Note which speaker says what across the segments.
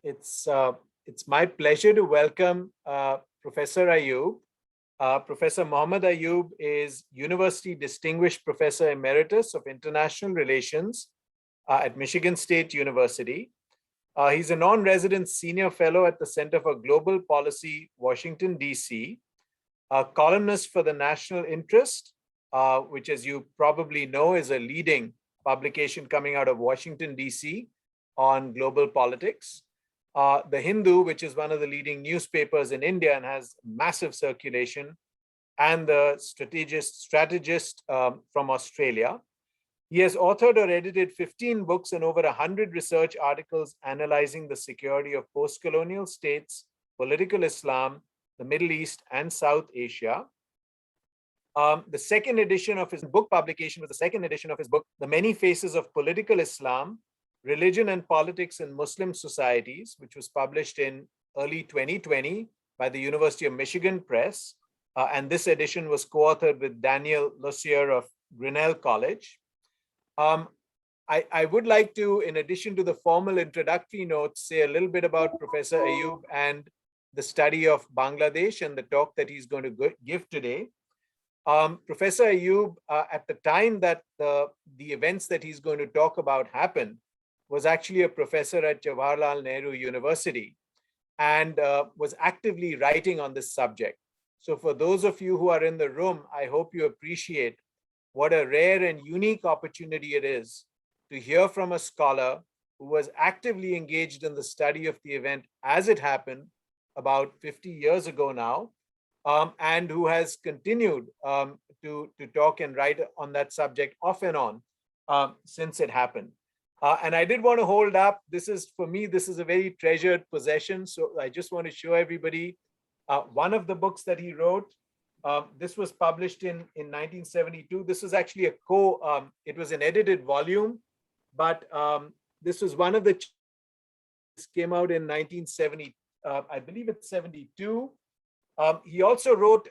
Speaker 1: It's my pleasure to welcome Professor Ayub. Professor Mohammed Ayoob is University Distinguished Professor Emeritus of International Relations at Michigan State University. He's a non-resident senior fellow at the Center for Global Policy, Washington, D.C., a columnist for the National Interest, which, as you probably know, is a leading publication coming out of Washington, D.C. on global politics. The Hindu, which is one of the leading newspapers in India and has massive circulation, and the Strategist from Australia. He has authored or edited 15 books and over 100 research articles analyzing the security of post-colonial states, political Islam, the Middle East, and South Asia. The second edition of his book publication was the second edition of his book, The Many Faces of Political Islam, Religion and Politics in Muslim Societies, which was published in early 2020 by the University of Michigan Press. And this edition was co-authored with Daniel Lussier of Grinnell College. I would like to, in addition to the formal introductory notes, say a little bit about Professor Ayub and the study of Bangladesh and the talk that he's going to give today. Professor Ayub, at the time that the events that he's going to talk about happened, was actually a professor at Jawaharlal Nehru University and was actively writing on this subject. So for those of you who are in the room, I hope you appreciate what a rare and unique opportunity it is to hear from a scholar who was actively engaged in the study of the event as it happened about 50 years ago now, and who has continued to talk and write on that subject off and on since it happened. And I did want to hold up, this is, for me, this is a very treasured possession. So I just want to show everybody one of the books that he wrote. This was published in 1972. This was actually it was an edited volume, but this was one of the, this came out in 1970, I believe it's 72. He also wrote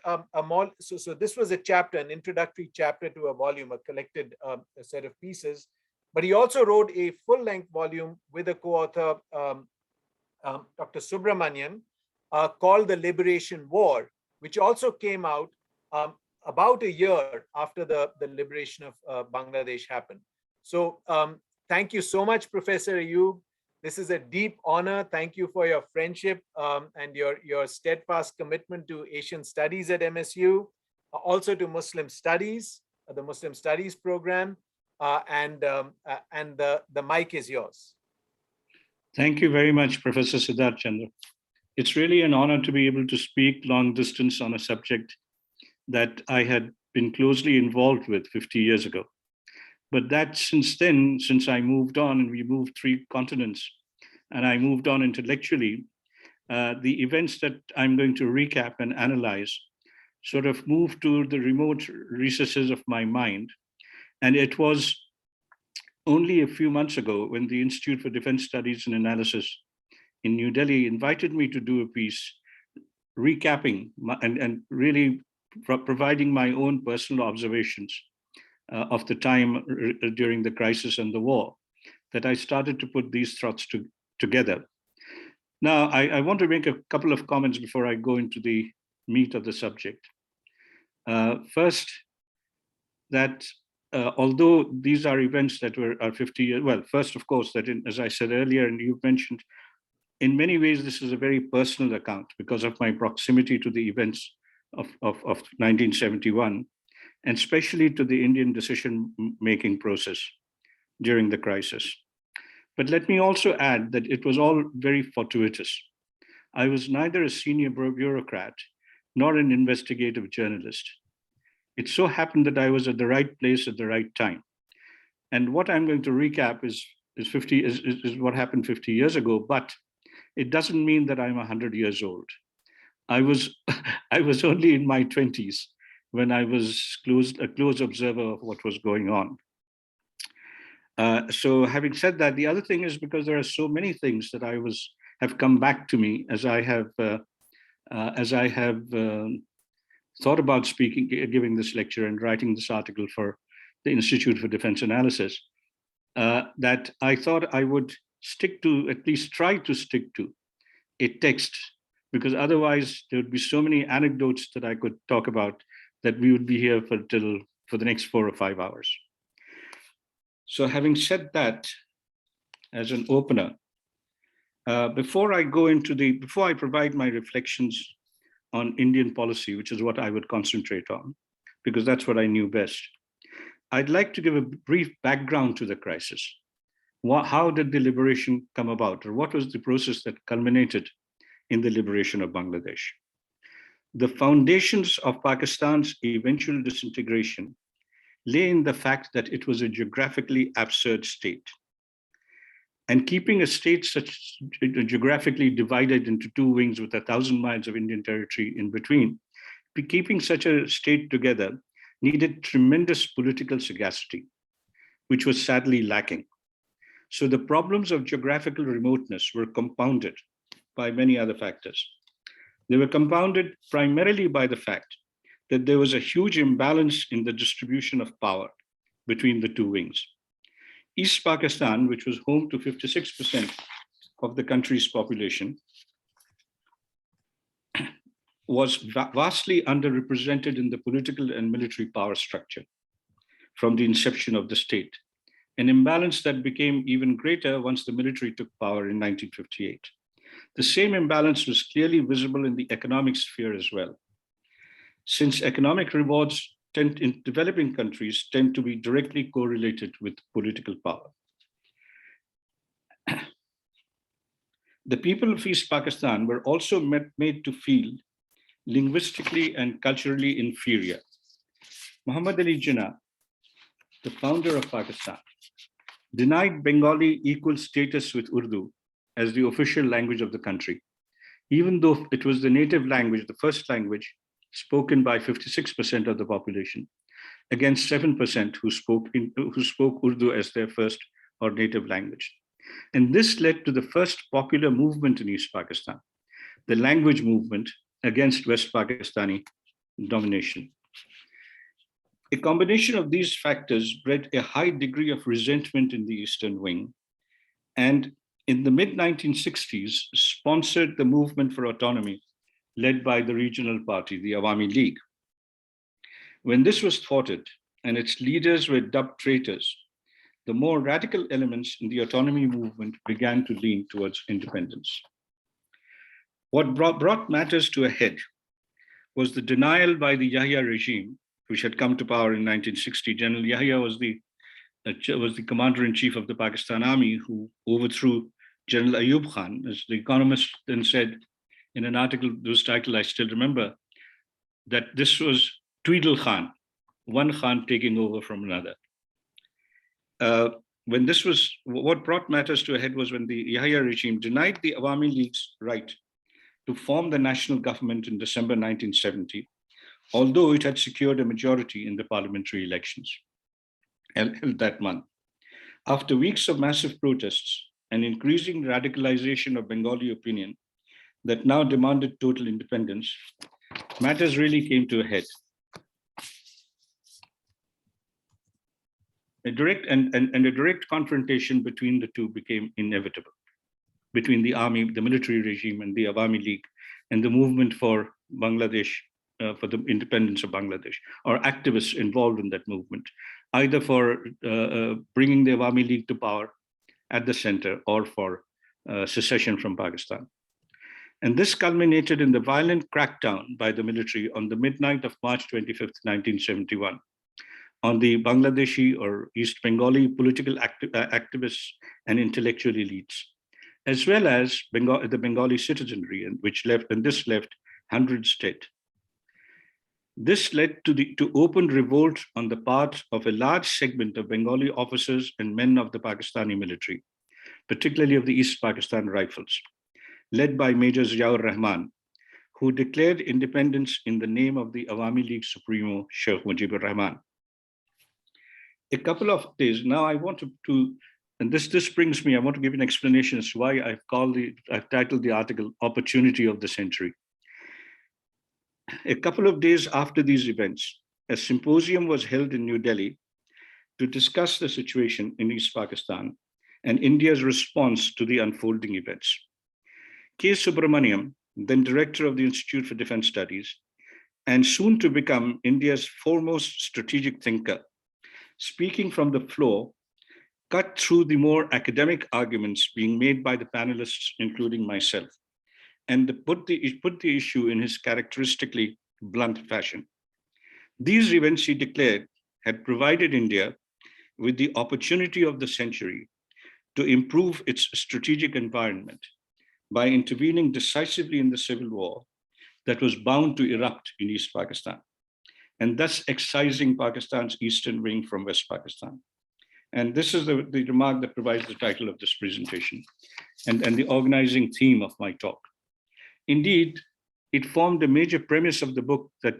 Speaker 1: so this was a chapter, an introductory chapter to a volume, a collected a set of pieces. But he also wrote a full-length volume with a co-author, Dr. Subramanian, called The Liberation War, which also came out about a year after the liberation of Bangladesh happened. So thank you so much, Professor Ayub. This is a deep honor. Thank you for your friendship and your steadfast commitment to Asian studies at MSU, also to Muslim studies, the Muslim studies program. And the mic is yours.
Speaker 2: Thank you very much, Professor Siddharth Chandra. It's really an honor to be able to speak long distance on a subject that I had been closely involved with 50 years ago. But that since then, since I moved on and we moved 3 continents and I moved on intellectually, the events that I'm going to recap and analyze sort of moved to the remote recesses of my mind. And it was only a few months ago when the Institute for Defense Studies and Analysis in New Delhi invited me to do a piece recapping and really providing my own personal observations of the time during the crisis and the war, that I started to put these thoughts together. Now, I want to make a couple of comments before I go into the meat of the subject. First, that although these are events that are 50 years, well, first, of course, that as I said earlier, and you mentioned, in many ways, this is a very personal account because of my proximity to the events of 1971, and especially to the Indian decision-making process during the crisis. But let me also add that it was all very fortuitous. I was neither a senior bureaucrat nor an investigative journalist. It so happened that I was at the right place at the right time. And what I'm going to recap is what happened 50 years ago, but it doesn't mean that I'm 100 years old. I was only in my 20s when I was a close observer of what was going on. So having said that, the other thing is because there are so many things that have come back to me as I have thought about giving this lecture and writing this article for the Institute for Defense Analysis, that I thought I would stick to, at least try to stick to, a text, because otherwise there would be so many anecdotes that I could talk about that we would be here for the next 4 or 5 hours. So having said that, as an opener, before I provide my reflections on Indian policy, which is what I would concentrate on, because that's what I knew best, I'd like to give a brief background to the crisis. How did the liberation come about, or what was the process that culminated in the liberation of Bangladesh? The foundations of Pakistan's eventual disintegration lay in the fact that it was a geographically absurd state. And keeping a state such geographically divided into 2 wings with 1,000 miles of Indian territory in between, keeping such a state together needed tremendous political sagacity, which was sadly lacking. So the problems of geographical remoteness were compounded by many other factors. They were compounded primarily by the fact that there was a huge imbalance in the distribution of power between the 2 wings. East Pakistan, which was home to 56% of the country's population, was vastly underrepresented in the political and military power structure from the inception of the state, an imbalance that became even greater once the military took power in 1958. The same imbalance was clearly visible in the economic sphere as well, since economic rewards in developing countries tend to be directly correlated with political power. The people of East Pakistan were also made to feel linguistically and culturally inferior. Muhammad Ali Jinnah, the founder of Pakistan, denied Bengali equal status with Urdu as the official language of the country, even though it was the native language, the first language spoken by 56% of the population, against 7% who spoke Urdu as their first or native language. And this led to the first popular movement in East Pakistan, the language movement against West Pakistani domination. A combination of these factors bred a high degree of resentment in the Eastern Wing, and in the mid-1960s sponsored the movement for autonomy led by the regional party, the Awami League. When this was thwarted and its leaders were dubbed traitors, the more radical elements in the autonomy movement began to lean towards independence. What brought matters to a head was the denial by the Yahya regime, which had come to power in 1960. General Yahya was the commander-in-chief of the Pakistan Army who overthrew General Ayoob Khan. As the Economist then said in an article, whose title I still remember, that this was Tweedle Khan, one Khan taking over from another. What brought matters to a head was when the Yahya regime denied the Awami League's right to form the national government in December 1970, although it had secured a majority in the parliamentary elections held that month. After weeks of massive protests and increasing radicalization of Bengali opinion that now demanded total independence, matters really came to a head. A direct confrontation between the two became inevitable, between the army, the military regime, and the Awami League, and the movement for Bangladesh, for the independence of Bangladesh, or activists involved in that movement, either for bringing the Awami League to power at the center or for secession from Pakistan. And this culminated in the violent crackdown by the military on the midnight of March 25th, 1971, on the Bangladeshi or East Bengali political activists and intellectual elites, as well as the Bengali citizenry, and this left hundreds dead. This led to open revolt on the part of a large segment of Bengali officers and men of the Pakistani military, particularly of the East Pakistan Rifles, led by Major Ziaur Rahman, who declared independence in the name of the Awami League Supremo, Sheikh Mujibur Rahman. A couple of days, now I want to and this brings me, I want to give an explanation as to why I've titled the article Opportunity of the Century. A couple of days after these events, a symposium was held in New Delhi to discuss the situation in East Pakistan and India's response to the unfolding events. K. Subramaniam, then director of the Institute for Defense Studies, and soon to become India's foremost strategic thinker, speaking from the floor, cut through the more academic arguments being made by the panelists, including myself, and put the issue in his characteristically blunt fashion. These events, he declared, had provided India with the opportunity of the century to improve its strategic environment by intervening decisively in the civil war that was bound to erupt in East Pakistan, and thus excising Pakistan's eastern wing from West Pakistan. And this is the remark that provides the title of this presentation and the organizing theme of my talk. Indeed, it formed a major premise of the book that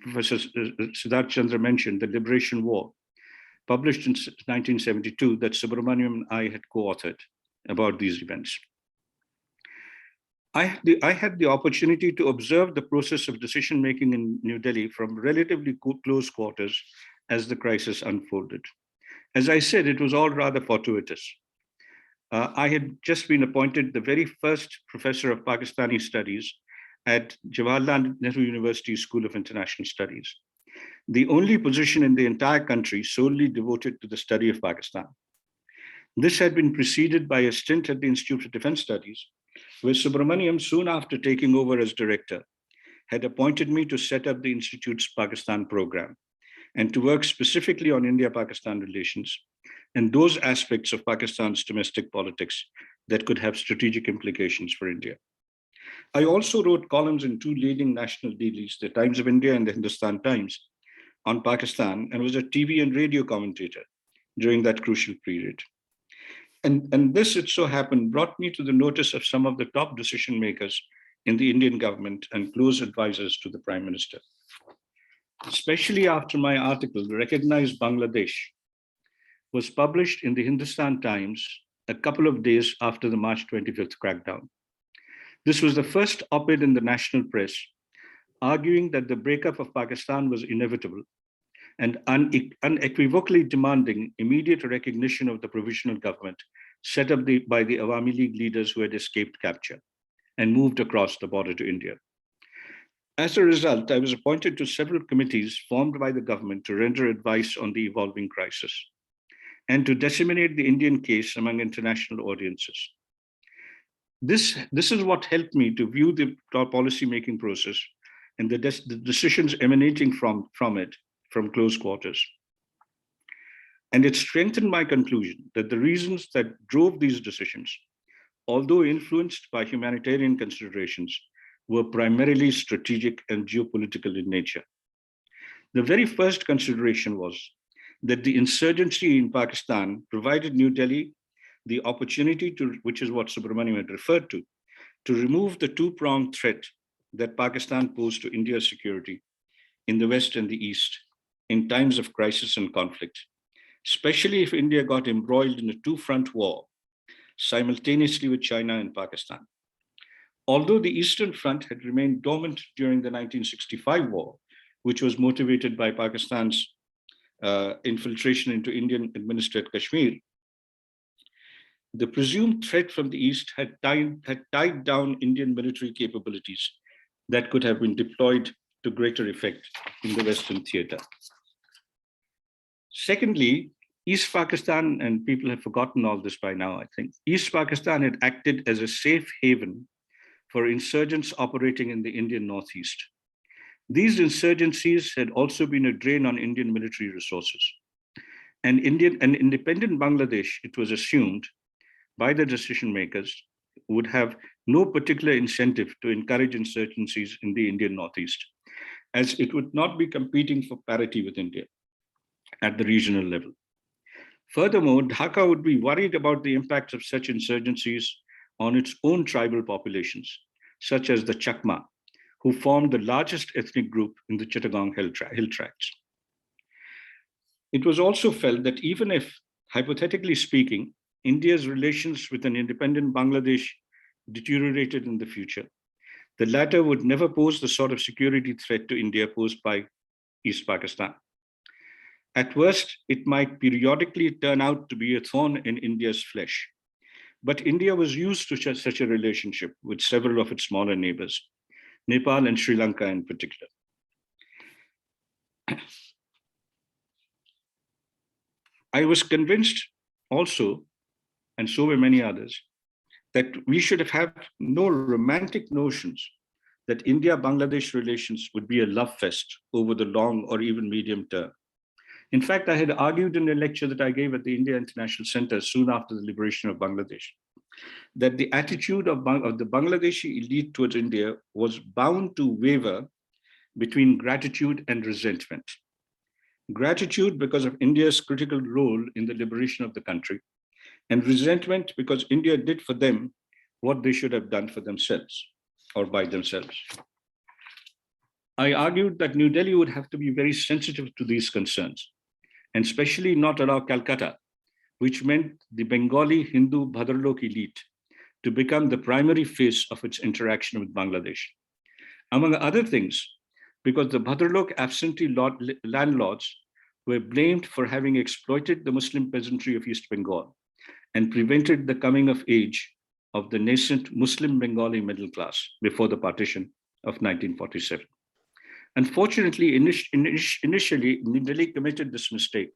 Speaker 2: Professor Siddharth Chandra mentioned, The Liberation War, published in 1972, that Subramaniam and I had co-authored about these events. I had the opportunity to observe the process of decision-making in New Delhi from relatively close quarters as the crisis unfolded. As I said, it was all rather fortuitous. I had just been appointed the very first professor of Pakistani studies at Jawaharlal Nehru University School of International Studies, the only position in the entire country solely devoted to the study of Pakistan. This had been preceded by a stint at the Institute for Defense Studies, where Subramaniam, soon after taking over as director, had appointed me to set up the Institute's Pakistan program and to work specifically on India-Pakistan relations and those aspects of Pakistan's domestic politics that could have strategic implications for India. I also wrote columns in two leading national dailies, the Times of India and the Hindustan Times, on Pakistan, and was a TV and radio commentator during that crucial period. And this, it so happened, brought me to the notice of some of the top decision makers in the Indian government and close advisors to the Prime Minister. Especially after my article, Recognize Bangladesh, was published in the Hindustan Times a couple of days after the March 25th crackdown. This was the first op-ed in the national press, arguing that the breakup of Pakistan was inevitable and unequivocally demanding immediate recognition of the provisional government set up by the Awami League leaders who had escaped capture and moved across the border to India. As a result, I was appointed to several committees formed by the government to render advice on the evolving crisis and to disseminate the Indian case among international audiences. This is what helped me to view the policy-making process and the decisions emanating from it from close quarters. And it strengthened my conclusion that the reasons that drove these decisions, although influenced by humanitarian considerations, were primarily strategic and geopolitical in nature. The very first consideration was that the insurgency in Pakistan provided New Delhi the opportunity to, which is what Subramaniam had referred to remove the two-pronged threat that Pakistan posed to India's security in the West and the East in times of crisis and conflict, especially if India got embroiled in a two-front war simultaneously with China and Pakistan. Although the Eastern Front had remained dormant during the 1965 war, which was motivated by Pakistan's infiltration into Indian-administered Kashmir, the presumed threat from the East had tied down Indian military capabilities that could have been deployed to greater effect in the Western theater. Secondly, East Pakistan, and people have forgotten all this by now, I think, East Pakistan had acted as a safe haven for insurgents operating in the Indian Northeast. These insurgencies had also been a drain on Indian military resources. And independent Bangladesh, it was assumed by the decision makers, would have no particular incentive to encourage insurgencies in the Indian Northeast, as it would not be competing for parity with India at the regional level. Furthermore, Dhaka would be worried about the impacts of such insurgencies on its own tribal populations, such as the Chakma, who formed the largest ethnic group in the Chittagong hill tracts. It was also felt that even if, hypothetically speaking, India's relations with an independent Bangladesh deteriorated in the future, the latter would never pose the sort of security threat to India posed by East Pakistan. At worst, it might periodically turn out to be a thorn in India's flesh. But India was used to such a relationship with several of its smaller neighbors, Nepal and Sri Lanka in particular. I was convinced also, and so were many others, that we should have had no romantic notions that India-Bangladesh relations would be a love fest over the long or even medium term. In fact, I had argued in a lecture that I gave at the India International Center soon after the liberation of Bangladesh, that the attitude of the Bangladeshi elite towards India was bound to waver between gratitude and resentment. Gratitude because of India's critical role in the liberation of the country, and resentment because India did for them what they should have done for themselves or by themselves. I argued that New Delhi would have to be very sensitive to these concerns, and especially not allow Calcutta, which meant the Bengali Hindu Bhadralok elite, to become the primary face of its interaction with Bangladesh. Among other things, because the Bhadralok absentee landlords were blamed for having exploited the Muslim peasantry of East Bengal and prevented the coming of age of the nascent Muslim Bengali middle class before the partition of 1947. Unfortunately, initially, New Delhi committed this mistake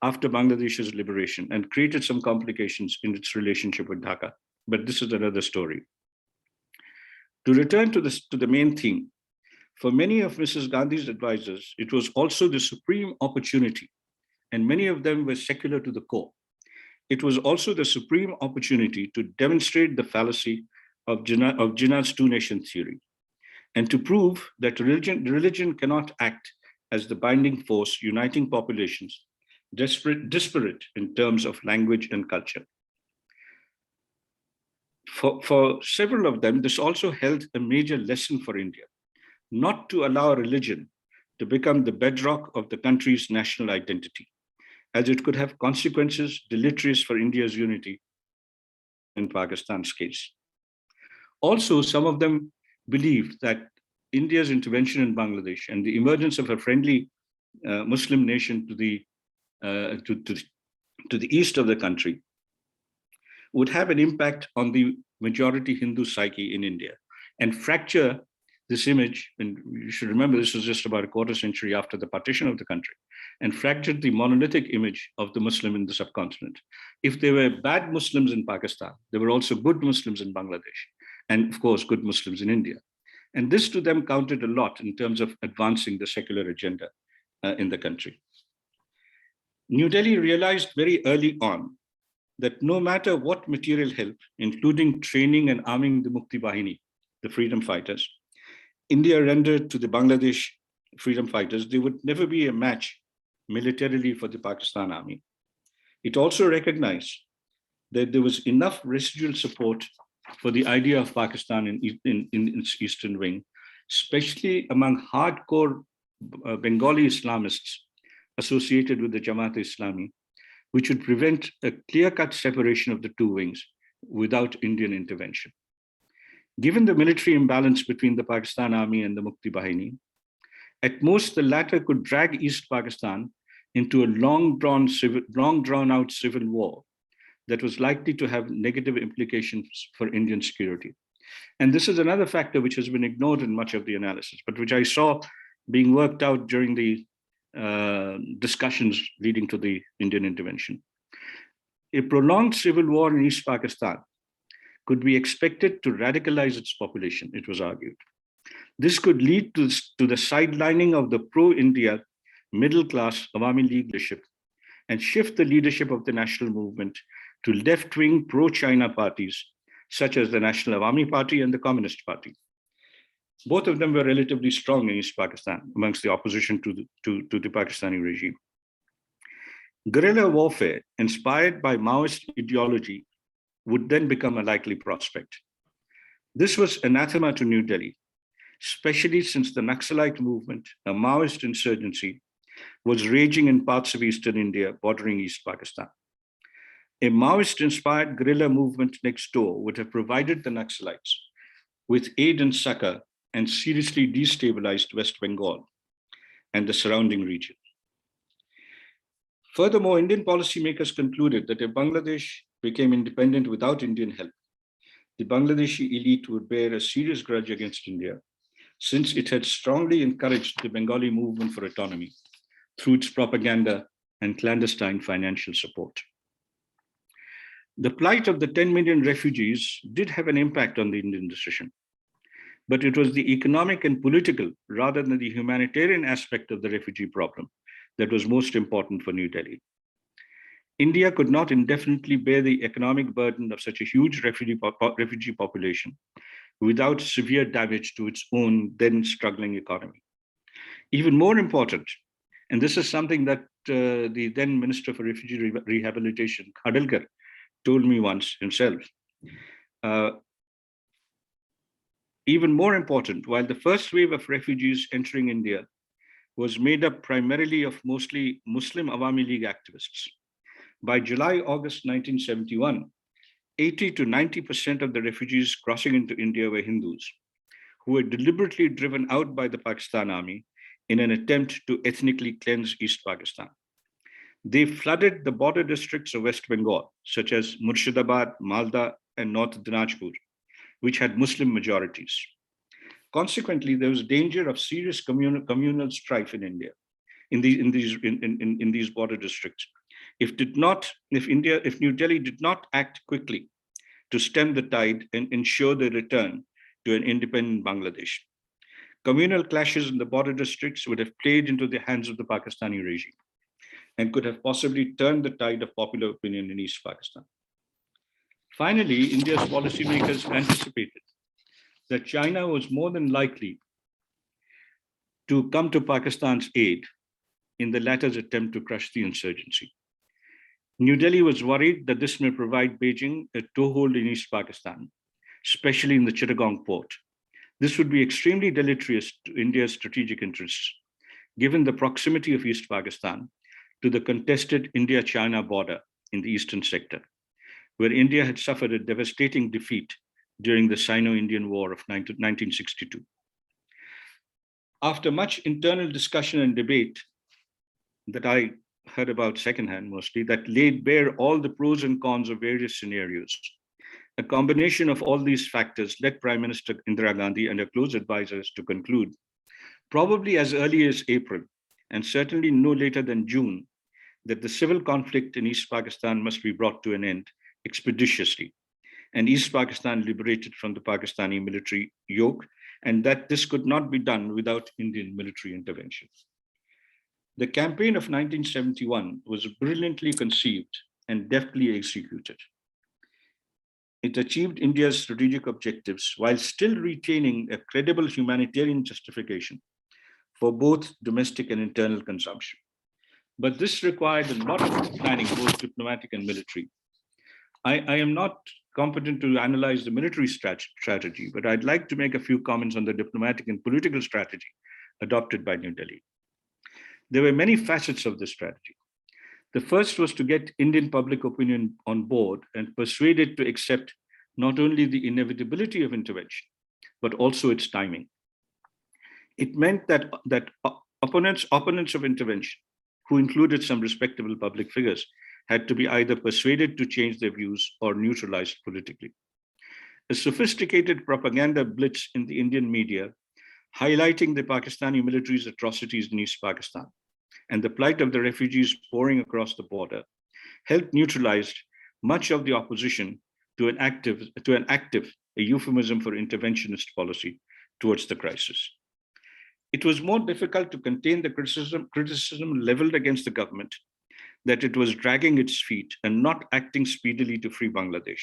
Speaker 2: after Bangladesh's liberation and created some complications in its relationship with Dhaka. But this is another story. To return to the main theme, for many of Mrs. Gandhi's advisors, it was also the supreme opportunity, and many of them were secular to the core. It was also the supreme opportunity to demonstrate the fallacy of Jinnah's two-nation theory, and to prove that religion cannot act as the binding force uniting populations, disparate in terms of language and culture. For several of them, this also held a major lesson for India, not to allow religion to become the bedrock of the country's national identity, as it could have consequences deleterious for India's unity in Pakistan's case. Also, some of them believed that India's intervention in Bangladesh and the emergence of a friendly Muslim nation to the east of the country would have an impact on the majority Hindu psyche in India and fracture this image. And you should remember, this was just about a quarter century after the partition of the country, and fractured the monolithic image of the Muslim in the subcontinent. If there were bad Muslims in Pakistan, there were also good Muslims in Bangladesh, and of course, good Muslims in India. And this to them counted a lot in terms of advancing the secular agenda in the country. New Delhi realized very early on that no matter what material help, including training and arming the Mukti Bahini, the freedom fighters, India rendered to the Bangladesh freedom fighters, they would never be a match militarily for the Pakistan army. It also recognized that there was enough residual support for the idea of Pakistan in its eastern wing, especially among hardcore Bengali Islamists associated with the Jamaat-e-Islami, which would prevent a clear-cut separation of the two wings without Indian intervention. Given the military imbalance between the Pakistan Army and the Mukti Bahini, at most the latter could drag East Pakistan into a long drawn-out civil war that was likely to have negative implications for Indian security. And this is another factor which has been ignored in much of the analysis, but which I saw being worked out during the discussions leading to the Indian intervention. A prolonged civil war in East Pakistan could be expected to radicalize its population, it was argued. This could lead to the sidelining of the pro-India middle-class Awami League leadership and shift the leadership of the national movement to left-wing pro-China parties, such as the National Awami Party and the Communist Party. Both of them were relatively strong in East Pakistan amongst the opposition to the Pakistani regime. Guerrilla warfare, inspired by Maoist ideology, would then become a likely prospect. This was anathema to New Delhi, especially since the Naxalite movement, a Maoist insurgency, was raging in parts of eastern India bordering East Pakistan. A Maoist-inspired guerrilla movement next door would have provided the Naxalites with aid and succor and seriously destabilized West Bengal and the surrounding region. Furthermore, Indian policymakers concluded that if Bangladesh became independent without Indian help, the Bangladeshi elite would bear a serious grudge against India, since it had strongly encouraged the Bengali movement for autonomy through its propaganda and clandestine financial support. The plight of the 10 million refugees did have an impact on the Indian decision, but it was the economic and political rather than the humanitarian aspect of the refugee problem that was most important for New Delhi. India could not indefinitely bear the economic burden of such a huge refugee population without severe damage to its own then struggling economy. Even more important, and this is something that the then Minister for Refugee Rehabilitation, Khadalkar, told me once himself. Even more important, while the first wave of refugees entering India was made up primarily of mostly Muslim Awami League activists, by July, August 1971, 80 to 90% of the refugees crossing into India were Hindus, who were deliberately driven out by the Pakistan army in an attempt to ethnically cleanse East Pakistan. They flooded the border districts of West Bengal, such as Murshidabad, Malda, and North Dinajpur, which had Muslim majorities. Consequently, there was danger of serious communal strife in India, in these border districts. If New Delhi did not act quickly to stem the tide and ensure the return to an independent Bangladesh, communal clashes in the border districts would have played into the hands of the Pakistani regime and could have possibly turned the tide of popular opinion in East Pakistan. Finally, India's policymakers anticipated that China was more than likely to come to Pakistan's aid in the latter's attempt to crush the insurgency. New Delhi was worried that this may provide Beijing a toehold in East Pakistan, especially in the Chittagong port. This would be extremely deleterious to India's strategic interests, given the proximity of East Pakistan to the contested India-China border in the eastern sector, where India had suffered a devastating defeat during the Sino-Indian War of 1962. After much internal discussion and debate that I heard about secondhand mostly, that laid bare all the pros and cons of various scenarios, a combination of all these factors led Prime Minister Indira Gandhi and her close advisors to conclude, probably as early as April, and certainly no later than June, that the civil conflict in East Pakistan must be brought to an end expeditiously, and East Pakistan liberated from the Pakistani military yoke, and that this could not be done without Indian military intervention. The campaign of 1971 was brilliantly conceived and deftly executed. It achieved India's strategic objectives while still retaining a credible humanitarian justification for both domestic and internal consumption. But this required a lot of planning, both diplomatic and military. I am not competent to analyze the military strategy, but I'd like to make a few comments on the diplomatic and political strategy adopted by New Delhi. There were many facets of this strategy. The first was to get Indian public opinion on board and persuade it to accept not only the inevitability of intervention, but also its timing. It meant that opponents of intervention, who included some respectable public figures, had to be either persuaded to change their views or neutralized politically. A sophisticated propaganda blitz in the Indian media, highlighting the Pakistani military's atrocities in East Pakistan and the plight of the refugees pouring across the border, helped neutralize much of the opposition to an active, a euphemism for interventionist policy towards the crisis. It was more difficult to contain the criticism leveled against the government that it was dragging its feet and not acting speedily to free Bangladesh.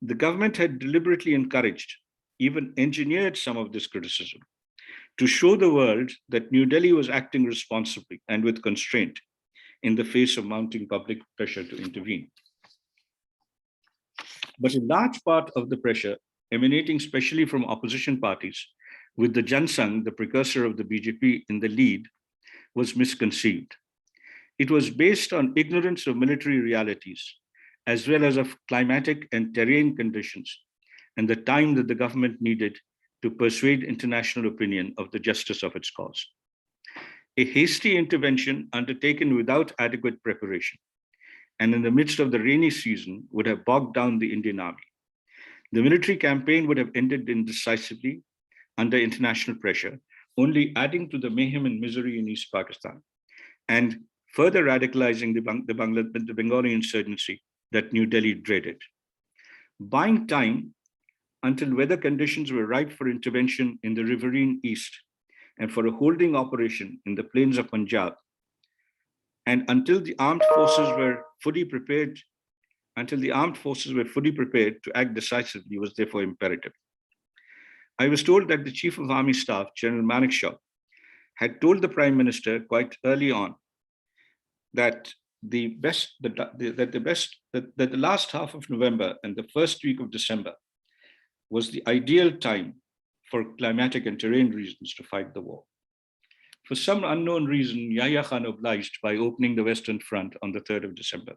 Speaker 2: The government had deliberately encouraged, even engineered some of this criticism to show the world that New Delhi was acting responsibly and with constraint in the face of mounting public pressure to intervene. But a large part of the pressure, emanating especially from opposition parties, with the Junsung, the precursor of the BJP, in the lead, was misconceived. It was based on ignorance of military realities, as well as of climatic and terrain conditions, and the time that the government needed to persuade international opinion of the justice of its cause. a hasty intervention undertaken without adequate preparation and in the midst of the rainy season would have bogged down the Indian army. The military campaign would have ended indecisively under international pressure, only adding to the mayhem and misery in East Pakistan and further radicalizing the Bengali insurgency that New Delhi dreaded. Buying time until weather conditions were ripe for intervention in the riverine east and for a holding operation in the plains of Punjab, and until the armed forces were fully prepared to act decisively was therefore imperative. I was told that the Chief of Army Staff, General Manekshaw, had told the Prime Minister quite early on that the last half of November and the first week of December was the ideal time for climatic and terrain reasons to fight the war. For some unknown reason, Yahya Khan obliged by opening the Western Front on the 3rd of December.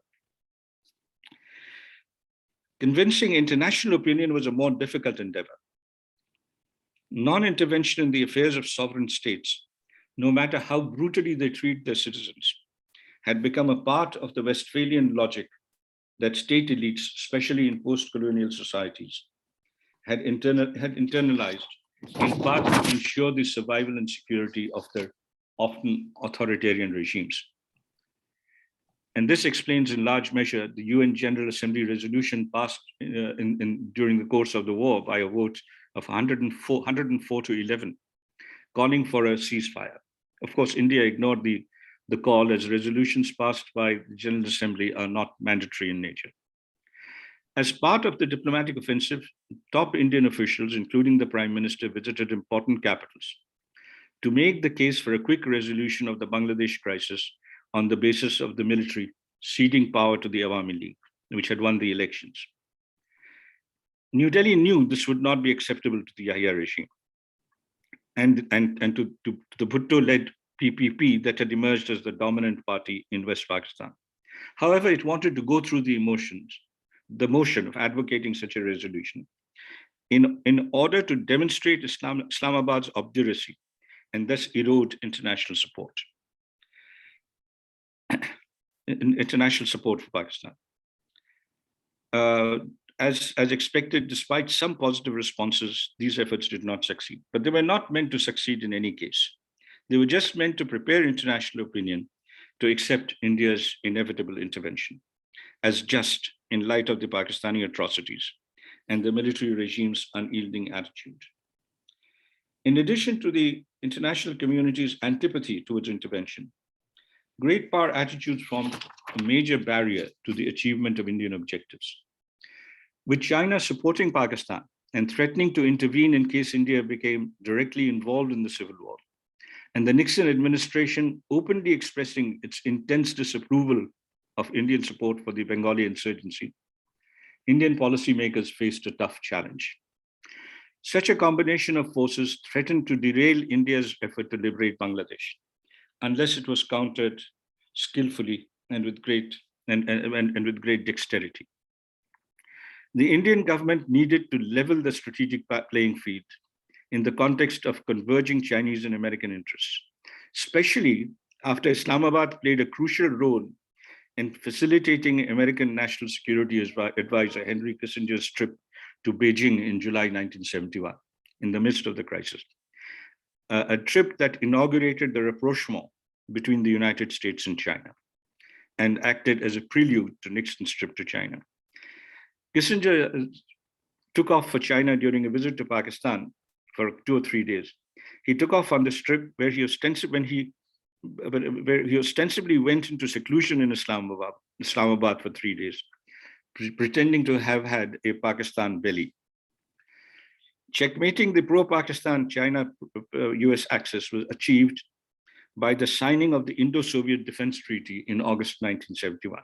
Speaker 2: Convincing international opinion was a more difficult endeavor. Non-intervention in the affairs of sovereign states, no matter how brutally they treat their citizens, had become a part of the Westphalian logic that state elites, especially in post-colonial societies, had internalized in part to ensure the survival and security of their often authoritarian regimes. And this explains in large measure the UN General Assembly resolution passed during the course of the war by a vote of 104 to 11, calling for a ceasefire. Of course, India ignored the call, as resolutions passed by the General Assembly are not mandatory in nature. As part of the diplomatic offensive, top Indian officials, including the Prime Minister, visited important capitals to make the case for a quick resolution of the Bangladesh crisis on the basis of the military ceding power to the Awami League, which had won the elections. New Delhi knew this would not be acceptable to the Yahya regime and to the Bhutto-led PPP that had emerged as the dominant party in West Pakistan. However, it wanted to go through the motion of advocating such a resolution in order to demonstrate Islamabad's obduracy and thus erode international support for Pakistan. As expected, despite some positive responses, these efforts did not succeed. But they were not meant to succeed in any case. They were just meant to prepare international opinion to accept India's inevitable intervention as just in light of the Pakistani atrocities and the military regime's unyielding attitude. In addition to the international community's antipathy towards intervention, great power attitudes formed a major barrier to the achievement of Indian objectives. With China supporting Pakistan and threatening to intervene in case India became directly involved in the civil war, and the Nixon administration openly expressing its intense disapproval of Indian support for the Bengali insurgency, Indian policymakers faced a tough challenge. Such a combination of forces threatened to derail India's effort to liberate Bangladesh, unless it was countered skillfully and with great dexterity. The Indian government needed to level the strategic playing field in the context of converging Chinese and American interests, especially after Islamabad played a crucial role in facilitating American National Security Advisor Henry Kissinger's trip to Beijing in July 1971, in the midst of the crisis. A trip that inaugurated the rapprochement between the United States and China and acted as a prelude to Nixon's trip to China. Kissinger took off for China during a visit to Pakistan for 2 or 3 days. He took off on this trip where he ostensibly went into seclusion in Islamabad for 3 days, pretending to have had a Pakistan belly. Checkmating the pro-Pakistan China-US axis was achieved by the signing of the Indo-Soviet Defense Treaty in August 1971.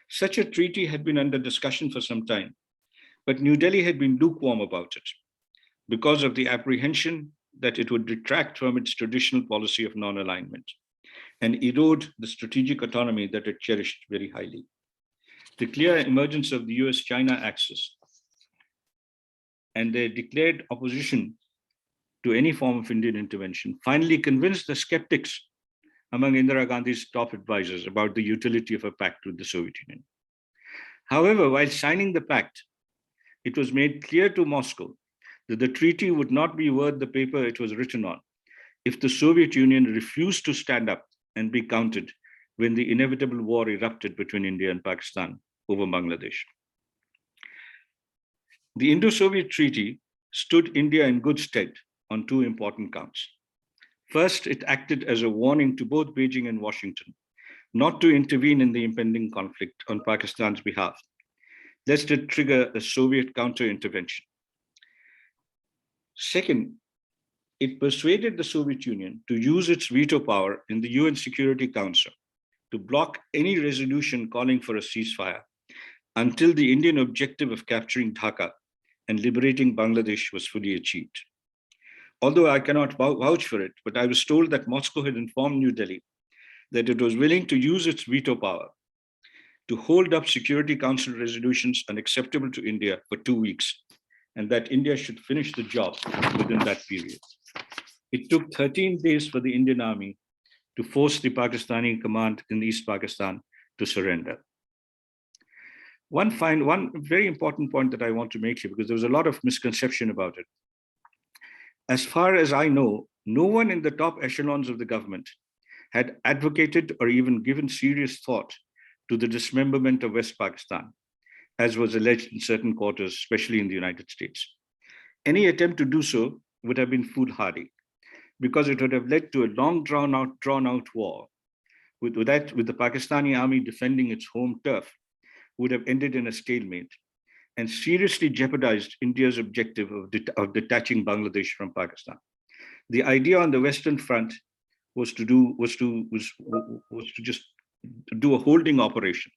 Speaker 2: Such a treaty had been under discussion for some time, but New Delhi had been lukewarm about it because of the apprehension that it would detract from its traditional policy of non-alignment and erode the strategic autonomy that it cherished very highly. The clear emergence of the US-China axis and their declared opposition to any form of Indian intervention finally convinced the skeptics among Indira Gandhi's top advisors about the utility of a pact with the Soviet Union. However, while signing the pact, it was made clear to Moscow that the treaty would not be worth the paper it was written on if the Soviet Union refused to stand up and be counted when the inevitable war erupted between India and Pakistan over Bangladesh. The Indo-Soviet Treaty stood India in good stead on two important counts. First, it acted as a warning to both Beijing and Washington not to intervene in the impending conflict on Pakistan's behalf, lest it trigger a Soviet counter-intervention. Second, it persuaded the Soviet Union to use its veto power in the UN Security Council to block any resolution calling for a ceasefire until the Indian objective of capturing Dhaka and liberating Bangladesh was fully achieved. Although I cannot vouch for it, but I was told that Moscow had informed New Delhi that it was willing to use its veto power to hold up Security Council resolutions unacceptable to India for 2 weeks, and that India should finish the job within that period. It took 13 days for the Indian army to force the Pakistani command in East Pakistan to surrender. One very important point that I want to make here, because there was a lot of misconception about it. As far as I know, no one in the top echelons of the government had advocated or even given serious thought to the dismemberment of West Pakistan, as was alleged in certain quarters, especially in the United States. Any attempt to do so would have been foolhardy, because it would have led to a long drawn out war, with the Pakistani army defending its home turf, would have ended in a stalemate and seriously jeopardized India's objective of detaching Bangladesh from Pakistan. The idea on the Western Front was to just do a holding operation.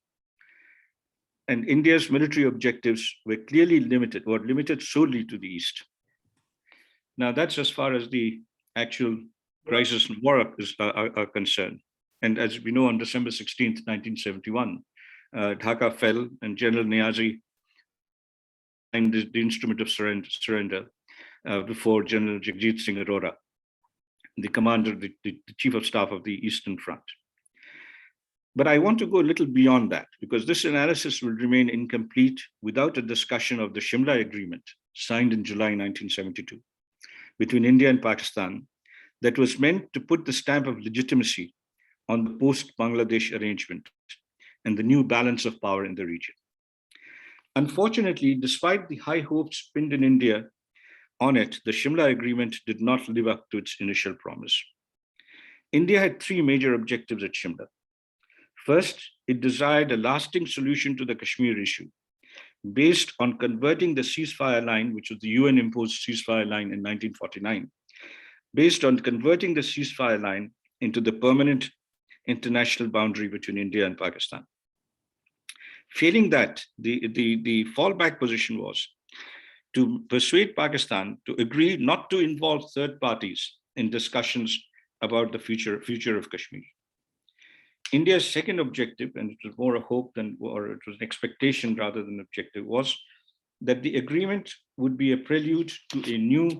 Speaker 2: And India's military objectives were clearly limited solely to the East. Now that's as far as the actual crisis and war are concerned. And as we know, on December 16th, 1971, Dhaka fell and General Niazi signed the instrument of surrender before General Jagjit Singh Arora, the commander, the chief of staff of the Eastern Front. But I want to go a little beyond that, because this analysis will remain incomplete without a discussion of the Shimla Agreement, signed in July 1972, between India and Pakistan, that was meant to put the stamp of legitimacy on the post-Bangladesh arrangement and the new balance of power in the region. Unfortunately, despite the high hopes pinned in India on it, the Shimla Agreement did not live up to its initial promise. India had three major objectives at Shimla. First, it desired a lasting solution to the Kashmir issue, based on converting the ceasefire line, which was the UN-imposed ceasefire line in 1949, based on converting the ceasefire line into the permanent international boundary between India and Pakistan. Failing that, the fallback position was to persuade Pakistan to agree not to involve third parties in discussions about the future of Kashmir. India's second objective, and it was more a hope or it was an expectation rather than objective, was that the agreement would be a prelude to a new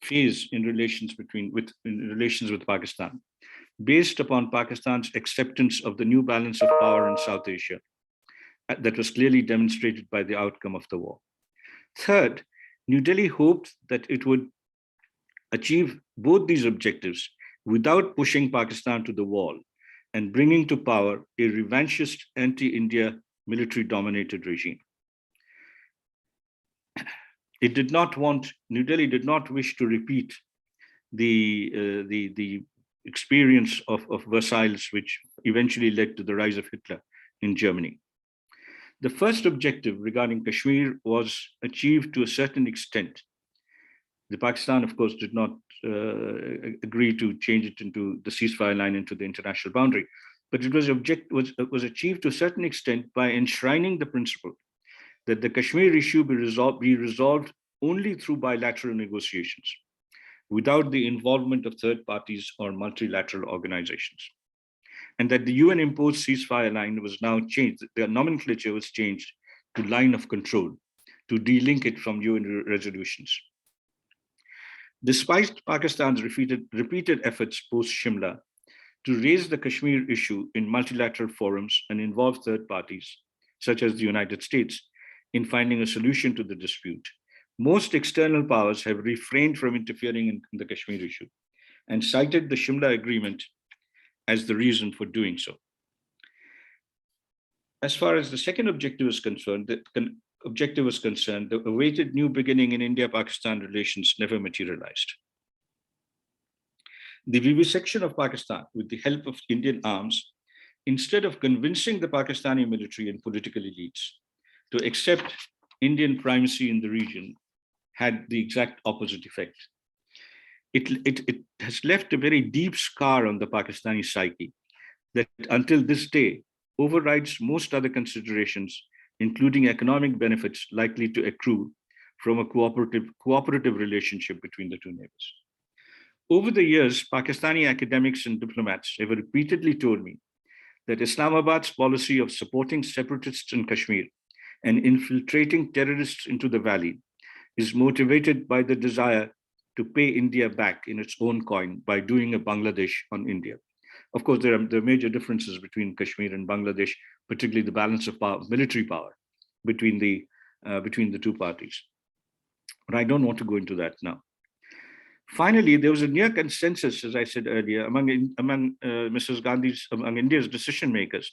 Speaker 2: phase in relations with Pakistan, based upon Pakistan's acceptance of the new balance of power in South Asia that was clearly demonstrated by the outcome of the war. Third, New Delhi hoped that it would achieve both these objectives without pushing Pakistan to the wall and bringing to power a revanchist anti-India military-dominated regime. New Delhi did not wish to repeat the experience of Versailles, which eventually led to the rise of Hitler in Germany. The first objective regarding Kashmir was achieved to a certain extent. The Pakistan, of course, did not agree to change it into the ceasefire line into the international boundary, but it was achieved to a certain extent by enshrining the principle that the Kashmir issue be resolved only through bilateral negotiations, without the involvement of third parties or multilateral organizations. And that the UN-imposed ceasefire line was now changed. The nomenclature was changed to line of control, to delink it from UN resolutions. Despite Pakistan's repeated efforts post-Shimla to raise the Kashmir issue in multilateral forums and involve third parties, such as the United States, in finding a solution to the dispute. Most external powers have refrained from interfering in the Kashmir issue and cited the Shimla Agreement as the reason for doing so. As far as the second objective is concerned, the awaited new beginning in India-Pakistan relations never materialized. The vivisection of Pakistan with the help of Indian arms, instead of convincing the Pakistani military and political elites to accept Indian primacy in the region, had the exact opposite effect. It has left a very deep scar on the Pakistani psyche that until this day overrides most other considerations, including economic benefits likely to accrue from a cooperative relationship between the two neighbors. Over the years, Pakistani academics and diplomats have repeatedly told me that Islamabad's policy of supporting separatists in Kashmir and infiltrating terrorists into the valley is motivated by the desire to pay India back in its own coin by doing a Bangladesh on India. Of course, there are major differences between Kashmir and Bangladesh, particularly the balance of power, military power between the two parties. But I don't want to go into that now. Finally, there was a near consensus, as I said earlier, among India's decision makers,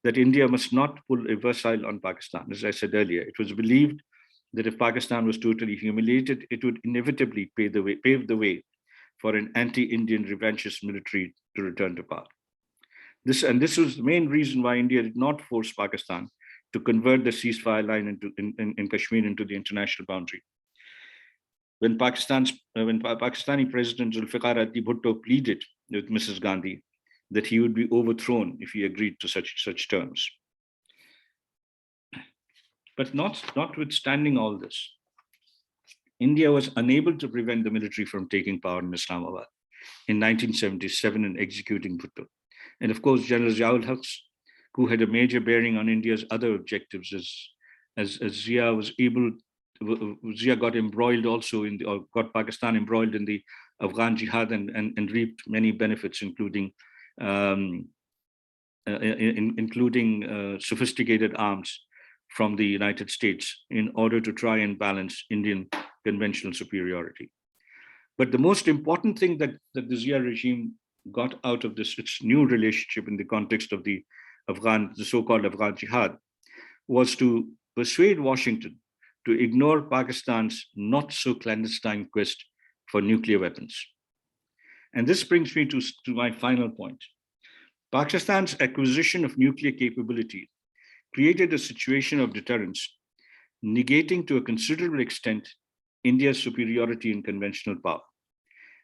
Speaker 2: that India must not pull a versatile on Pakistan. As I said earlier, it was believed that if Pakistan was totally humiliated, it would inevitably pave the way for an anti-Indian revanchist military to return to power. This was the main reason why India did not force Pakistan to convert the ceasefire line in Kashmir into the international boundary. When Pakistani President Zulfikar Ali Bhutto pleaded with Mrs. Gandhi that he would be overthrown if he agreed to such terms. But notwithstanding all this, India was unable to prevent the military from taking power in Islamabad in 1977 and executing Bhutto. And of course, General Ziaul Haq, who had a major bearing on India's other objectives, as Zia got embroiled also got Pakistan embroiled in the Afghan jihad and reaped many benefits, including sophisticated arms from the United States in order to try and balance Indian conventional superiority. But the most important thing that the Zia regime got out of its new relationship in the context of the so-called Afghan jihad, was to persuade Washington to ignore Pakistan's not so clandestine quest for nuclear weapons. And this brings me to my final point. Pakistan's acquisition of nuclear capability created a situation of deterrence, negating to a considerable extent India's superiority in conventional power,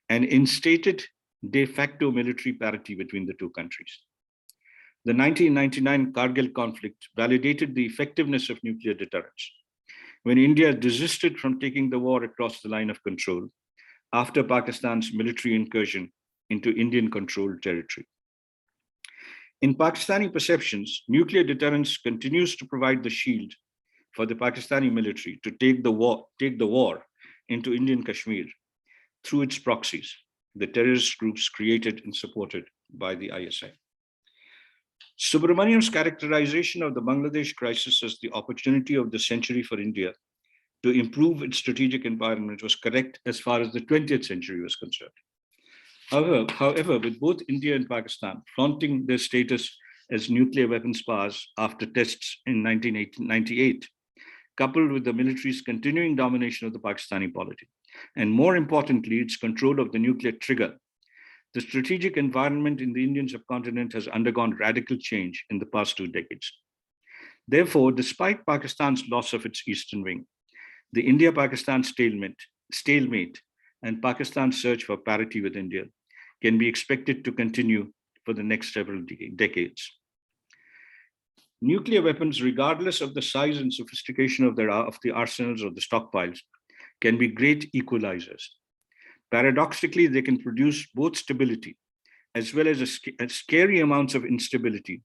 Speaker 2: and instated de facto military parity between the two countries. The 1999 Kargil conflict validated the effectiveness of nuclear deterrence when India desisted from taking the war across the line of control after Pakistan's military incursion into Indian-controlled territory. In Pakistani perceptions, nuclear deterrence continues to provide the shield for the Pakistani military to take the war into Indian Kashmir through its proxies, the terrorist groups created and supported by the ISI. Subramaniam's characterization of the Bangladesh crisis as the opportunity of the century for India to improve its strategic environment was correct as far as the 20th century was concerned. However, with both India and Pakistan flaunting their status as nuclear weapons powers after tests in 1998, coupled with the military's continuing domination of the Pakistani polity, and more importantly, its control of the nuclear trigger, the strategic environment in the Indian subcontinent has undergone radical change in the past 2 decades. Therefore, despite Pakistan's loss of its eastern wing, the India-Pakistan stalemate and Pakistan's search for parity with India can be expected to continue for the next several decades. Nuclear weapons, regardless of the size and sophistication of the arsenals or the stockpiles, can be great equalizers. Paradoxically, they can produce both stability as well as a scary amounts of instability,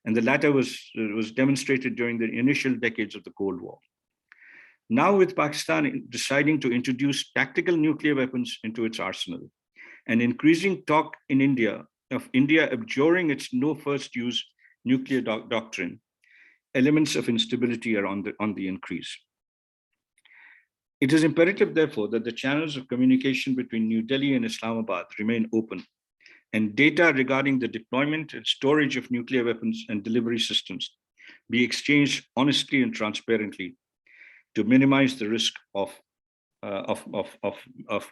Speaker 2: and the latter was demonstrated during the initial decades of the Cold War. Now, with Pakistan deciding to introduce tactical nuclear weapons into its arsenal, and increasing talk in India of India abjuring its no first use nuclear doctrine, elements of instability are on the increase. It is imperative, therefore, that the channels of communication between New Delhi and Islamabad remain open, and data regarding the deployment and storage of nuclear weapons and delivery systems be exchanged honestly and transparently to minimize the risk of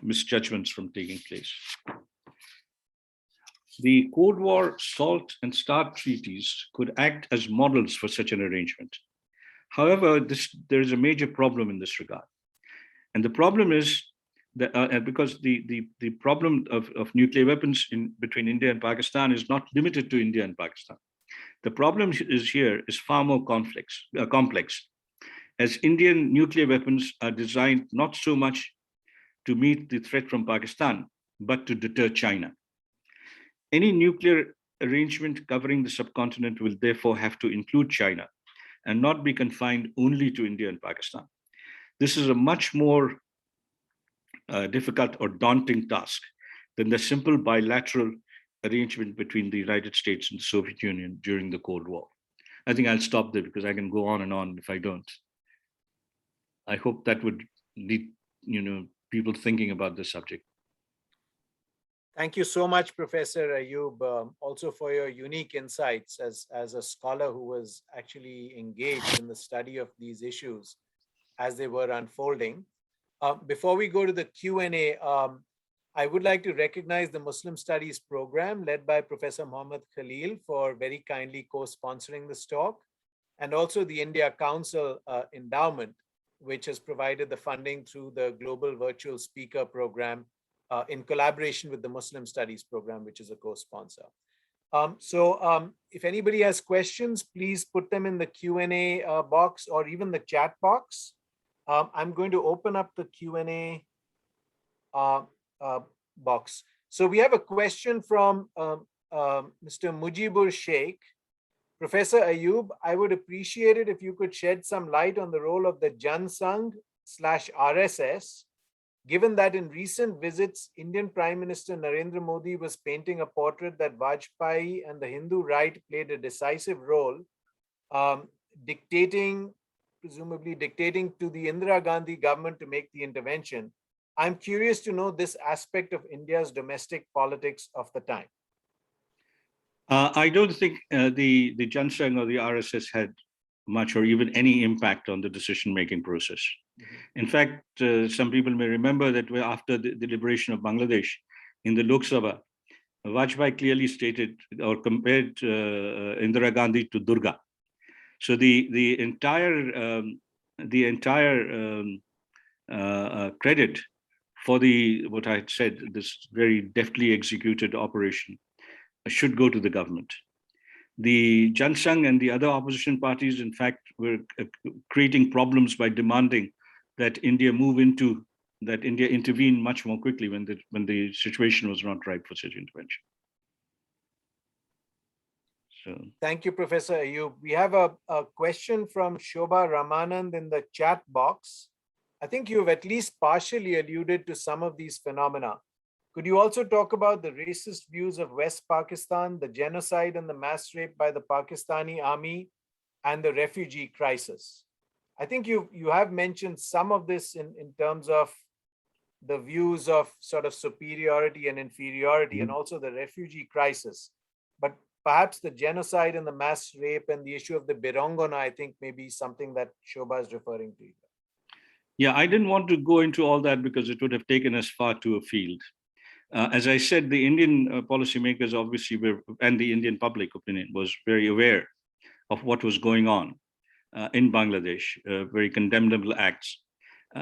Speaker 2: misjudgments from taking place. The Cold War SALT and START treaties could act as models for such an arrangement. However, there is a major problem in this regard. And the problem is that because the problem of nuclear weapons between India and Pakistan is not limited to India and Pakistan. The problem is far more complex, as Indian nuclear weapons are designed not so much to meet the threat from Pakistan, but to deter China. Any nuclear arrangement covering the subcontinent will therefore have to include China and not be confined only to India and Pakistan. This is a much more difficult or daunting task than the simple bilateral arrangement between the United States and the Soviet Union during the Cold War. I think I'll stop there because I can go on and on if I don't. I hope that would lead people thinking about this subject.
Speaker 1: Thank you so much, Professor Ayub, also for your unique insights as a scholar who was actually engaged in the study of these issues as they were unfolding. Before we go to the Q&A, I would like to recognize the Muslim Studies program led by Professor Mohammed Khalil for very kindly co-sponsoring this talk, and also the India Council Endowment, which has provided the funding through the Global Virtual Speaker Program in collaboration with the Muslim Studies program, which is a co-sponsor. If anybody has questions, please put them in the Q&A box or even the chat box. I'm going to open up the Q&A box. So we have a question from Mr. Mujibur Sheikh. Professor Ayub, I would appreciate it if you could shed some light on the role of the Junsung Rss, given that in recent visits, Indian Prime Minister Narendra Modi was painting a portrait that Vajpayee and the Hindu right played a decisive role, presumably dictating to the Indira Gandhi government to make the intervention. I'm curious to know this aspect of India's domestic politics of the time.
Speaker 2: I don't think the Junsung or the RSS had much or even any impact on the decision-making process. Mm-hmm. In fact, some people may remember that after the liberation of Bangladesh in the Lok Sabha, Vajpayee clearly stated or compared Indira Gandhi to Durga. So the entire credit for what I had said, this very deftly executed operation, should go to the government. The Junsung and the other opposition parties, in fact, were creating problems by demanding that India intervene much more quickly when the situation was not ripe for such intervention. So,
Speaker 1: thank you, Professor Ayub. We have a question from Shobha Ramanand in the chat box. I think you've at least partially alluded to some of these phenomena. Could you also talk about the racist views of West Pakistan, the genocide and the mass rape by the Pakistani army, and the refugee crisis? I think you have mentioned some of this in terms of the views of sort of superiority and inferiority, mm-hmm. and also the refugee crisis. But perhaps the genocide and the mass rape and the issue of the Birongona, I think, may be something that Shobha is referring to.
Speaker 2: Yeah, I didn't want to go into all that because it would have taken us far too afield. As I said, the Indian policymakers obviously were, and the Indian public opinion was very aware of what was going on in Bangladesh, very condemnable acts.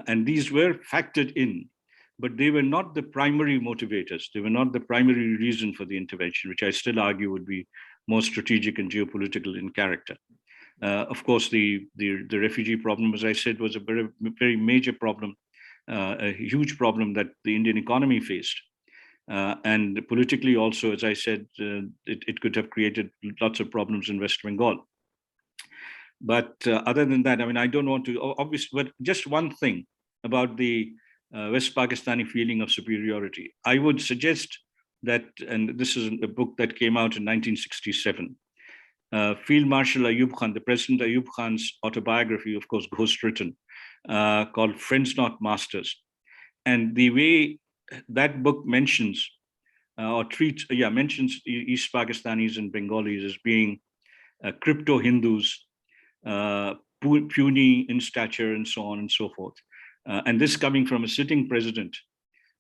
Speaker 2: And these were factored in, but they were not the primary motivators. They were not the primary reason for the intervention, which I still argue would be more strategic and geopolitical in character. Of course, the refugee problem, as I said, was a very, very major problem, a huge problem that the Indian economy faced. And politically also, as I said, it could have created lots of problems in West Bengal. But other than that, I mean, I don't want to, obviously, but just one thing about the West Pakistani feeling of superiority. I would suggest that, and this is a book that came out in 1967. Field Marshal Ayoob Khan, the President Ayoob Khan's autobiography, of course, ghostwritten, called Friends Not Masters. And the way that book mentions mentions East Pakistanis and Bengalis as being crypto Hindus, puny in stature, and so on and so forth. And this coming from a sitting president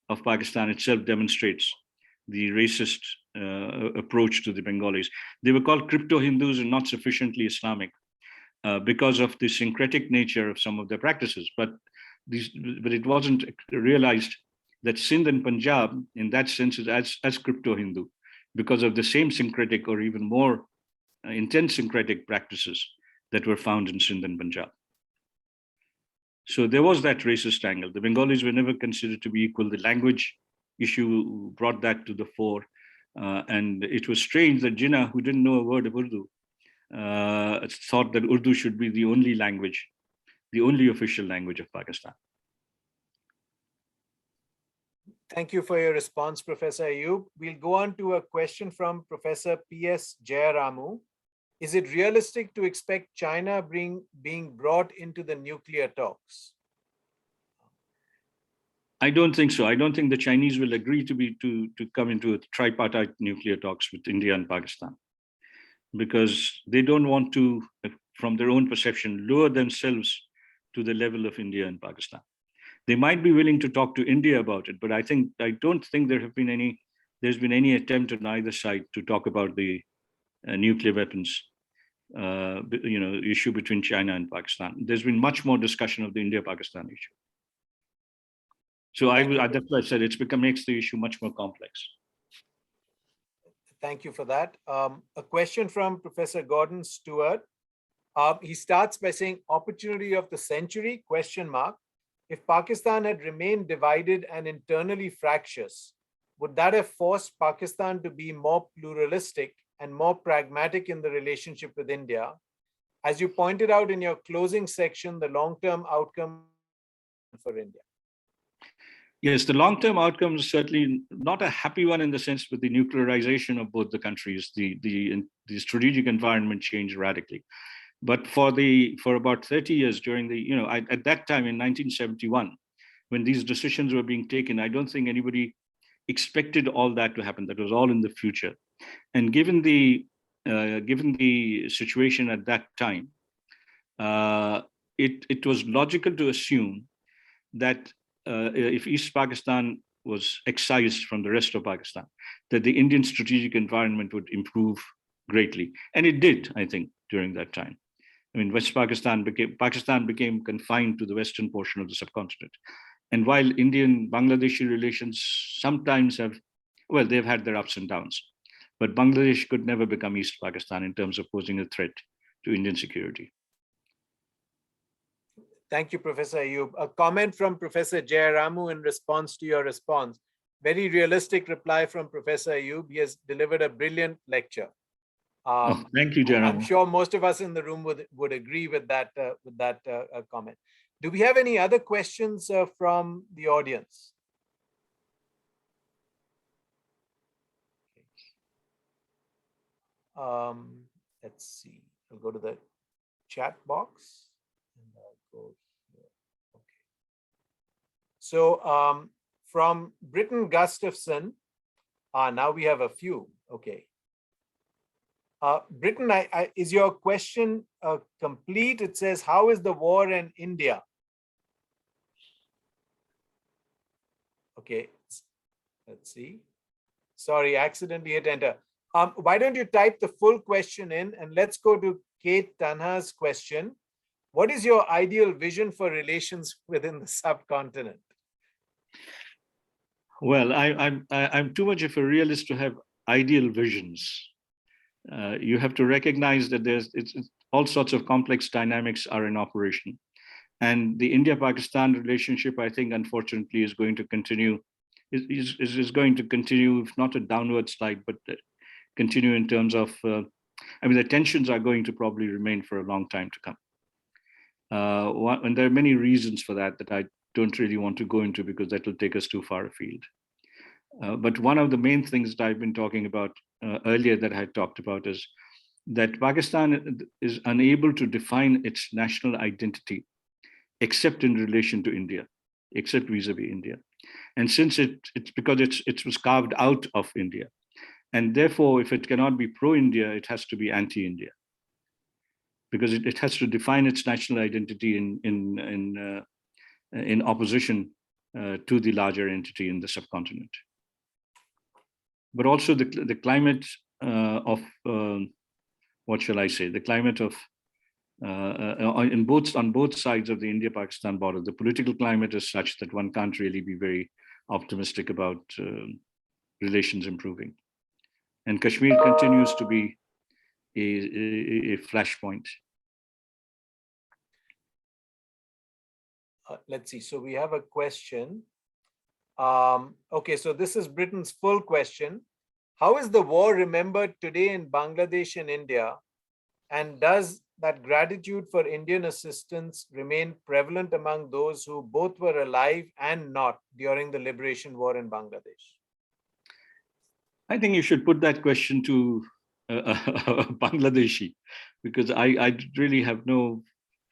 Speaker 2: of Pakistan itself demonstrates the racist approach to the Bengalis. They were called crypto Hindus and not sufficiently Islamic because of the syncretic nature of some of their practices. But it wasn't realized that Sindh and Punjab, in that sense, is as crypto Hindu because of the same syncretic or even more intense syncretic practices that were found in Sindh and Punjab. So there was that racist angle. The Bengalis were never considered to be equal. The language issue brought that to the fore. And it was strange that Jinnah, who didn't know a word of Urdu, thought that Urdu should be the only language, the only official language of Pakistan.
Speaker 1: Thank you for your response, Professor Ayub. We'll go on to a question from Professor P.S. Jayaramu. Is it realistic to expect China being brought into the nuclear talks?
Speaker 2: I don't think so. I don't think the Chinese will agree to come into a tripartite nuclear talks with India and Pakistan, because they don't want to, from their own perception, lower themselves to the level of India and Pakistan. They might be willing to talk to India about it, but I don't think there's been any attempt on either side to talk about the nuclear weapons issue between China and Pakistan. There's been much more discussion of the India-Pakistan issue. So that's why I said makes the issue much more complex.
Speaker 1: Thank you for that. A question from Professor Gordon Stewart. He starts by saying, opportunity of the century, ? If Pakistan had remained divided and internally fractious, would that have forced Pakistan to be more pluralistic and more pragmatic in the relationship with India? As you pointed out in your closing section, the long-term outcome for India.
Speaker 2: Yes, the long-term outcome is certainly not a happy one in the sense with the nuclearization of both the countries. The strategic environment changed radically. But for about 30 years during at that time in 1971, when these decisions were being taken, I don't think anybody expected all that to happen. That was all in the future. And given the situation at that time, it was logical to assume that if East Pakistan was excised from the rest of Pakistan, that the Indian strategic environment would improve greatly. And it did, I think, during that time. I mean, Pakistan became confined to the western portion of the subcontinent. And while Indian-Bangladeshi relations sometimes they've had their ups and downs, but Bangladesh could never become East Pakistan in terms of posing a threat to Indian security.
Speaker 1: Thank you, Professor Ayub. A comment from Professor Jayaramu in response to your response. Very realistic reply from Professor Ayub. He has delivered a brilliant lecture.
Speaker 2: Thank you, Jayaramu.
Speaker 1: I'm sure most of us in the room would agree with that comment. Do we have any other questions from the audience? Let's see. I'll go to the chat box. And I'll go here. Okay. So from Britton Gustafson, now we have a few. Okay. Britton, is your question complete? It says, how is the war in India? Okay, let's see. Sorry, accidentally hit enter. Why don't you type the full question in, and let's go to Kate Tanha's question. What is your ideal vision for relations within the subcontinent?
Speaker 2: Well, I'm too much of a realist to have ideal visions. You have to recognize that it's all sorts of complex dynamics are in operation. And the India-Pakistan relationship, I think, unfortunately, is going to continue, is going to continue, if not a downward slide, but continue in terms of, the tensions are going to probably remain for a long time to come. And there are many reasons for that I don't really want to go into because that will take us too far afield. But one of the main things that I've been talking about earlier that I talked about is that Pakistan is unable to define its national identity except in relation to India, except vis-a-vis India. And since it's because it was carved out of India, and therefore, if it cannot be pro-India, it has to be anti-India, because it has to define its national identity in opposition to the larger entity in the subcontinent. But also the climate of what shall I say? The climate of on both sides of the India-Pakistan border, the political climate is such that one can't really be very optimistic about relations improving. And Kashmir continues to be a flashpoint.
Speaker 1: Let's see. So we have a question. Okay, so this is Britain's full question. How is the war remembered today in Bangladesh and India? And does that gratitude for Indian assistance remain prevalent among those who both were alive and not during the liberation war in Bangladesh?
Speaker 2: I think you should put that question to Bangladeshi, because I really have no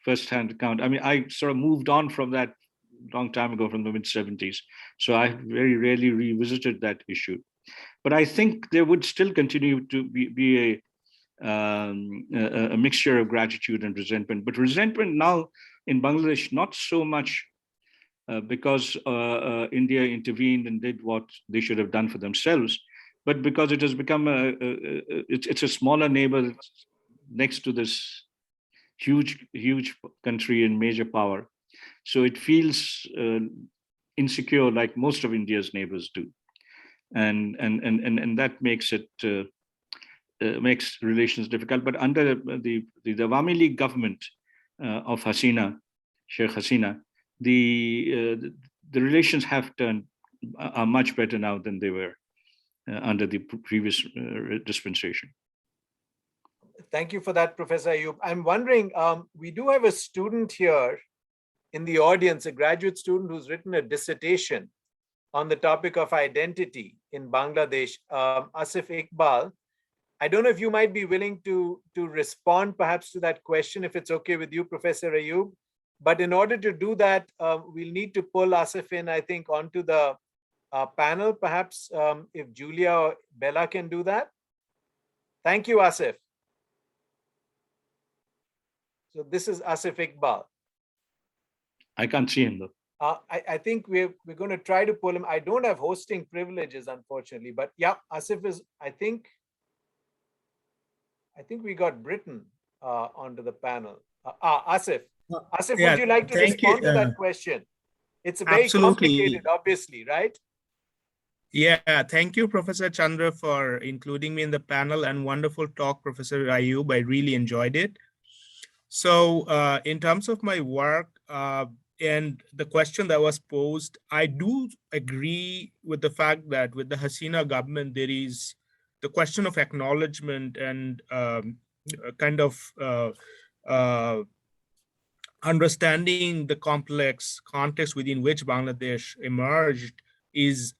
Speaker 2: first-hand account. I mean, I sort of moved on from that long time ago, from the mid-70s. So I very rarely revisited that issue. But I think there would still continue to be a mixture of gratitude and resentment. But resentment now in Bangladesh, not so much because India intervened and did what they should have done for themselves, but because it has become it's a smaller neighbor next to this huge country and major power. So it feels insecure, like most of India's neighbors do, and that makes it makes relations difficult. But under the Awami League government of Sheikh Hasina, the relations have are much better now than they were under the previous dispensation.
Speaker 1: Thank you for that, Professor Ayub. I'm wondering, we do have a student here in the audience, a graduate student who's written a dissertation on the topic of identity in Bangladesh, Asif Iqbal. I don't know if you might be willing to respond perhaps to that question, if it's okay with you, Professor Ayub. But in order to do that, we'll need to pull Asif in, I think, onto the panel, perhaps if Julia or Bella can do that. Thank you, Asif. So this is Asif Iqbal.
Speaker 2: I can't see him though.
Speaker 1: I think we're going to try to pull him. I don't have hosting privileges, unfortunately, but yeah, Asif is, I think we got Britain onto the panel. Asif, yeah, would you like to respond to that question? It's very complicated, obviously, right?
Speaker 3: Yeah, thank you, Professor Chandra, for including me in the panel, and wonderful talk, Professor Ayub. I really enjoyed it. So in terms of my work and the question that was posed, I do agree with the fact that with the Hasina government, there is the question of acknowledgement and kind of understanding the complex context within which Bangladesh emerged is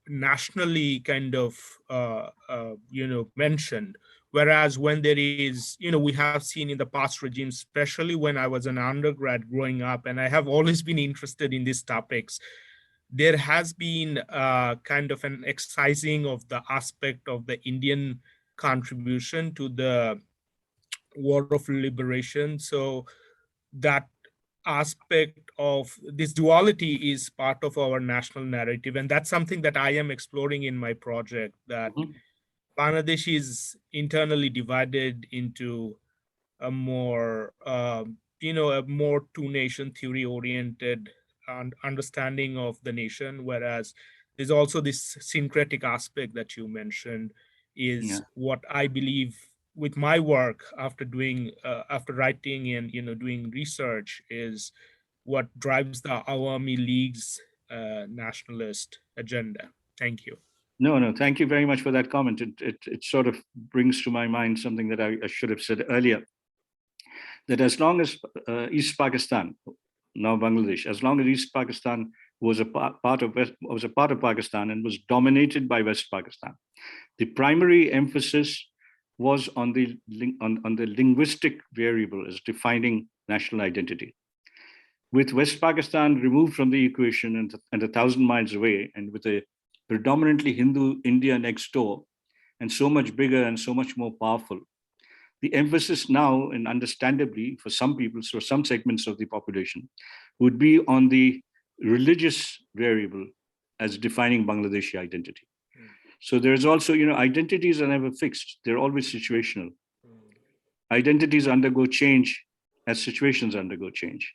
Speaker 3: nationally kind of mentioned. Whereas when there is, we have seen in the past regimes, especially when I was an undergrad growing up, and I have always been interested in these topics, there has been kind of an excising of the aspect of the Indian contribution to the war of liberation. So that aspect of this duality is part of our national narrative. And that's something that I am exploring in my project, that Bangladesh is internally divided into a more, a more two-nation theory-oriented understanding of the nation, whereas there's also this syncretic aspect that you mentioned is what I believe with my work after doing, after writing and doing research, is what drives the Awami League's nationalist agenda. Thank you.
Speaker 2: No, thank you very much for that comment. It sort of brings to my mind something that I should have said earlier, that as long as East Pakistan, now Bangladesh, as long as East Pakistan was a part of Pakistan and was dominated by West Pakistan. The primary emphasis was on the linguistic variable as defining national identity. With West Pakistan removed from the equation and 1,000 miles away, and with a predominantly Hindu India next door, and so much bigger and so much more powerful, the emphasis now, and understandably for some people, so some segments of the population, would be on the religious variable as defining Bangladeshi identity. So there's also, identities are never fixed. They're always situational. Identities undergo change as situations undergo change.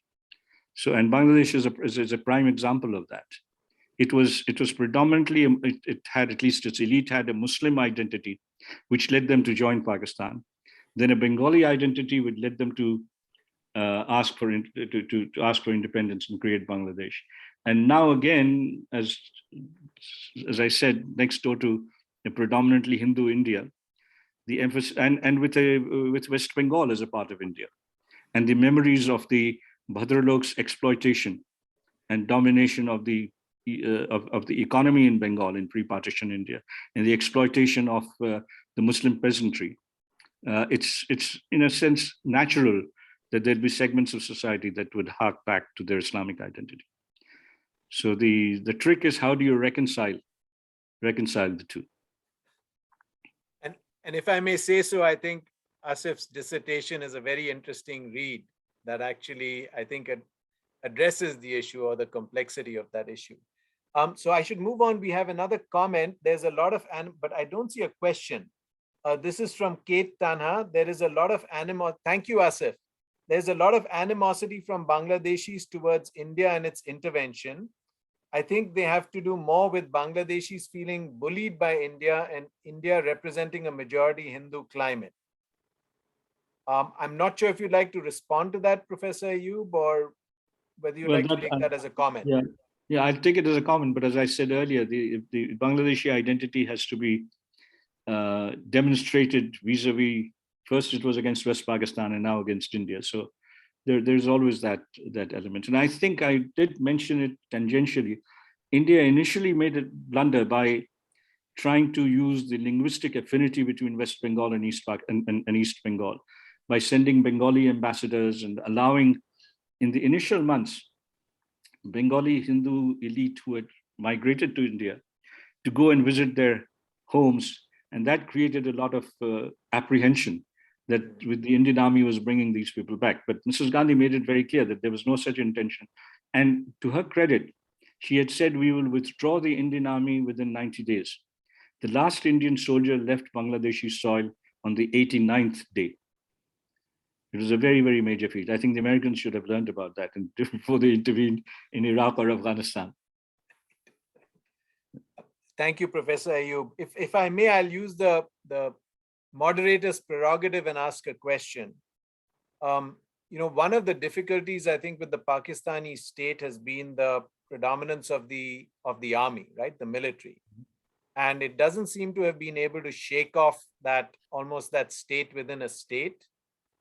Speaker 2: So, and Bangladesh is a prime example of that. It was predominantly, it had, at least its elite had a Muslim identity, which led them to join Pakistan. Then a Bengali identity would lead them to ask for independence and create Bangladesh. And now again, as I said, next door to a predominantly Hindu India, the emphasis and with West Bengal as a part of India, and the memories of the Bhadralok's exploitation and domination of the economy in Bengal in pre-partition India, and the exploitation of the Muslim peasantry. It's in a sense natural that there'd be segments of society that would hark back to their Islamic identity. So the trick is, how do you reconcile the two?
Speaker 1: And if I may say so, I think Asif's dissertation is a very interesting read that actually, I think, addresses the issue or the complexity of that issue. So I should move on. We have another comment. There's a lot of, but I don't see a question. This is from Kate Tanha. There is a lot of animosity. Thank you, Asif. There's a lot of animosity from Bangladeshis towards India and its intervention. I think they have to do more with Bangladeshis feeling bullied by India and India representing a majority Hindu climate. I'm not sure if you'd like to respond to that, Professor Ayoob, or whether you'd like to take that as a comment.
Speaker 2: Yeah, I'll take it as a comment. But as I said earlier, the Bangladeshi identity has to be demonstrated vis-a-vis. First, it was against West Pakistan, and now against India. So there's always that element. And I think I did mention it tangentially. India initially made a blunder by trying to use the linguistic affinity between West Bengal and East Bengal by sending Bengali ambassadors and allowing, in the initial months, Bengali Hindu elite who had migrated to India to go and visit their homes. And that created a lot of apprehension that with the Indian army was bringing these people back. But Mrs. Gandhi made it very clear that there was no such intention. And to her credit, she had said, we will withdraw the Indian army within 90 days. The last Indian soldier left Bangladeshi soil on the 89th day. It was a very, very major feat. I think the Americans should have learned about that before they intervened in Iraq or Afghanistan.
Speaker 1: Thank you, Professor Ayoob. If I may, I'll use the moderator's prerogative and ask a question. One of the difficulties, I think, with the Pakistani state has been the predominance of the army, right? The military. And it doesn't seem to have been able to shake off that state within a state,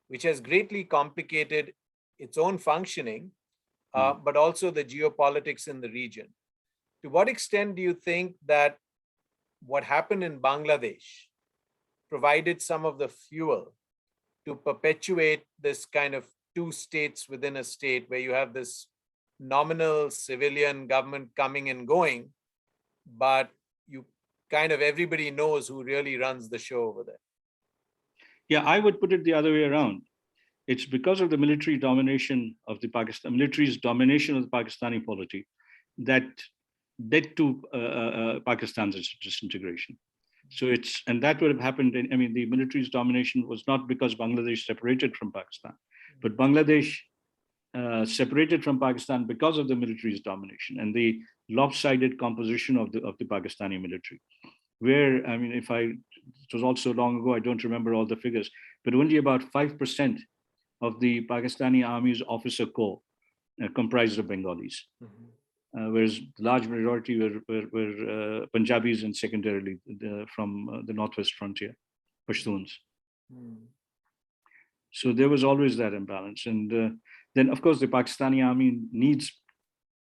Speaker 1: which has greatly complicated its own functioning, but also the geopolitics in the region. To what extent do you think that what happened in Bangladesh provided some of the fuel to perpetuate this kind of two states within a state, where you have this nominal civilian government coming and going, but you kind of, everybody knows who really runs the show over there?
Speaker 2: Yeah, I would put it the other way around. It's because of the military domination of the military's domination of the Pakistani polity that led to Pakistan's disintegration. So and that would have happened the military's domination was not because Bangladesh separated from Pakistan, but Bangladesh separated from Pakistan because of the military's domination and the lopsided composition of the Pakistani military. Where, it was also long ago, I don't remember all the figures, but only about 5% of the Pakistani Army's officer corps comprised of Bengalis. Whereas the large majority were Punjabis and secondarily from the northwest frontier, Pashtuns. So there was always that imbalance. And then of course the Pakistani army needs,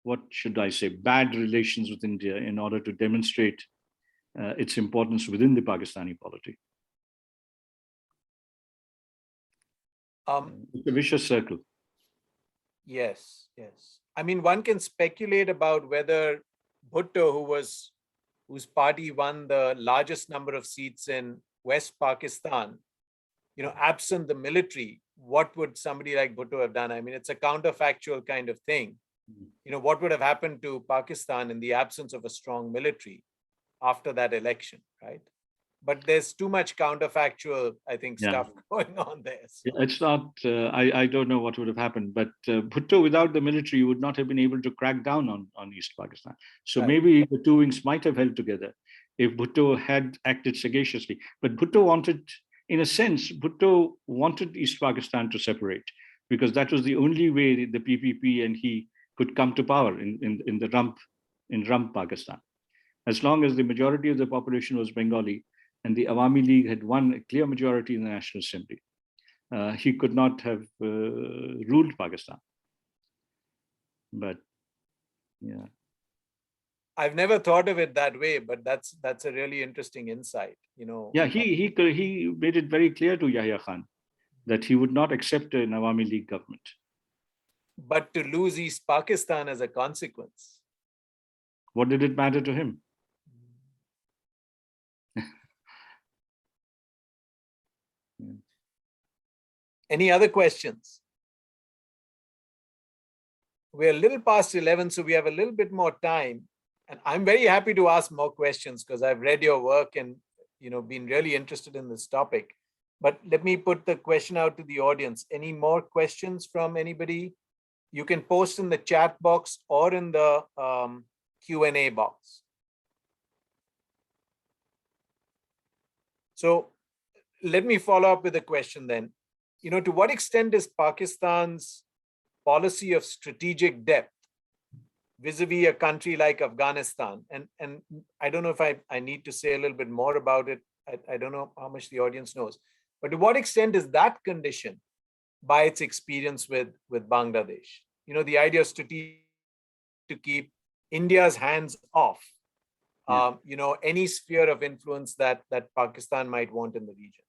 Speaker 2: what should I say, bad relations with India in order to demonstrate its importance within the Pakistani polity. It's a vicious circle.
Speaker 1: Yes, yes. I mean, one can speculate about whether Bhutto, whose party won the largest number of seats in West Pakistan, absent the military, what would somebody like Bhutto have done? I mean, it's a counterfactual kind of thing. What would have happened to Pakistan in the absence of a strong military after that election, right? But there's too much counterfactual, I think, stuff going on there. So.
Speaker 2: It's not, I don't know what would have happened, but Bhutto without the military would not have been able to crack down on East Pakistan. So maybe the two wings might have held together if Bhutto had acted sagaciously. But Bhutto wanted, in a sense, Bhutto wanted East Pakistan to separate, because that was the only way the PPP and he could come to power in Rump Pakistan. As long as the majority of the population was Bengali, and the Awami League had won a clear majority in the National Assembly, he could not have ruled Pakistan. But yeah,
Speaker 1: I've never thought of it that way, but that's a really interesting insight.
Speaker 2: Yeah, he made it very clear to Yahya Khan that he would not accept an Awami League government.
Speaker 1: But to lose East Pakistan as a consequence.
Speaker 2: What did it matter to him?
Speaker 1: Any other questions? We're a little past 11, so we have a little bit more time. And I'm very happy to ask more questions because I've read your work and been really interested in this topic. But let me put the question out to the audience. Any more questions from anybody? You can post in the chat box or in the Q&A box. So let me follow up with a question then. To what extent is Pakistan's policy of strategic depth vis-a-vis a country like Afghanistan? And I don't know if I need to say a little bit more about it. I don't know how much the audience knows. But to what extent is that conditioned by its experience with Bangladesh? The idea of strategic to keep India's hands off, any sphere of influence that Pakistan might want in the region.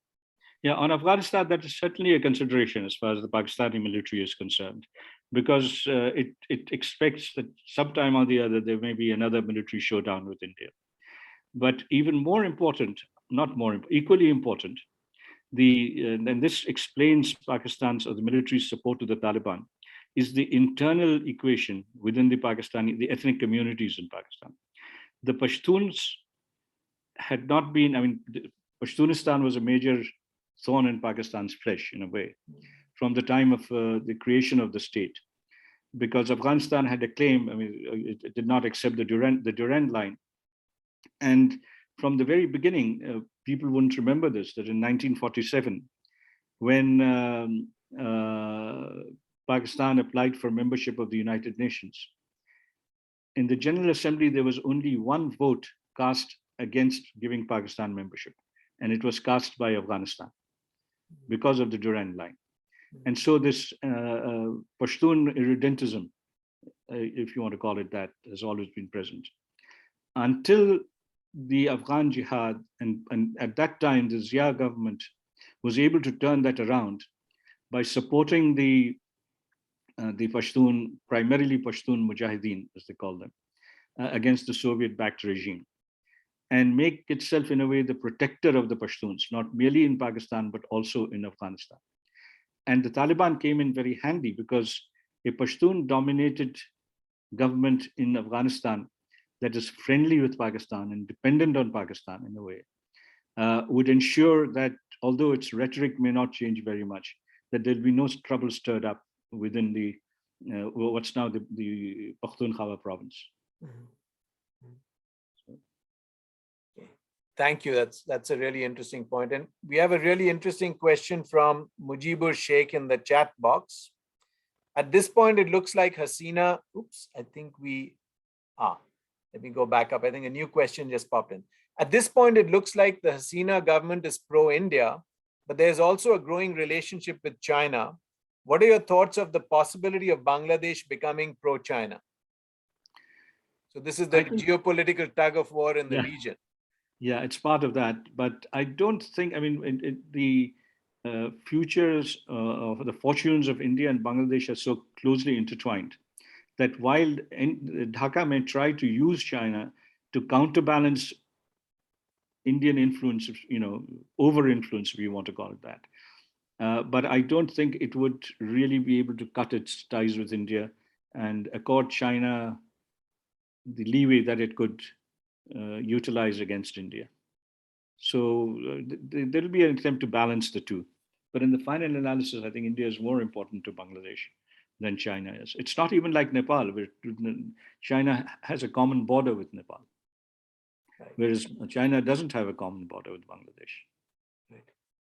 Speaker 2: Yeah, on Afghanistan, that is certainly a consideration as far as the Pakistani military is concerned, because it expects that sometime or the other, there may be another military showdown with India. But even more important, equally important, and this explains Pakistan's or the military's support to the Taliban, is the internal equation within the ethnic communities in Pakistan. The Pashtuns had not been, Pashtunistan was a major thorn in Pakistan's flesh in a way from the time of the creation of the state, because Afghanistan had a claim. It did not accept the Durand line, and from the very beginning, people wouldn't remember this, that in 1947, when Pakistan applied for membership of the United Nations, in the General Assembly there was only one vote cast against giving Pakistan membership, and it was cast by Afghanistan because of the Durand line. And so this Pashtun irredentism, if you want to call it that, has always been present. Until the Afghan Jihad, and at that time, the Zia government was able to turn that around by supporting the Pashtun, primarily Pashtun Mujahideen, as they call them, against the Soviet-backed regime, and make itself in a way the protector of the Pashtuns, not merely in Pakistan, but also in Afghanistan. And the Taliban came in very handy because a Pashtun-dominated government in Afghanistan that is friendly with Pakistan and dependent on Pakistan in a way, would ensure that although its rhetoric may not change very much, that there'll be no trouble stirred up within the what's now the Pakhtunkhwa province.
Speaker 1: Thank you. That's a really interesting point. And we have a really interesting question from Mujibur Sheikh in the chat box. At this point, it looks like Hasina, let me go back up. I think a new question just popped in. At this point, it looks like the Hasina government is pro-India, but there's also a growing relationship with China. what are your thoughts of the possibility of Bangladesh becoming pro-China? So this is the geopolitical tug of war in the region.
Speaker 2: Yeah, it's part of that, but I don't think, I mean, the futures of the fortunes of India and Bangladesh are so closely intertwined that while Dhaka may try to use China to counterbalance Indian influence, over influence, if you want to call it that. But I don't think it would really be able to cut its ties with India and accord China the leeway that it could utilize against India. So there will be an attempt to balance the two. But in the final analysis, I think India is more important to Bangladesh than China is. It's not even like Nepal, where China has a common border with Nepal, whereas China doesn't have a common border with Bangladesh.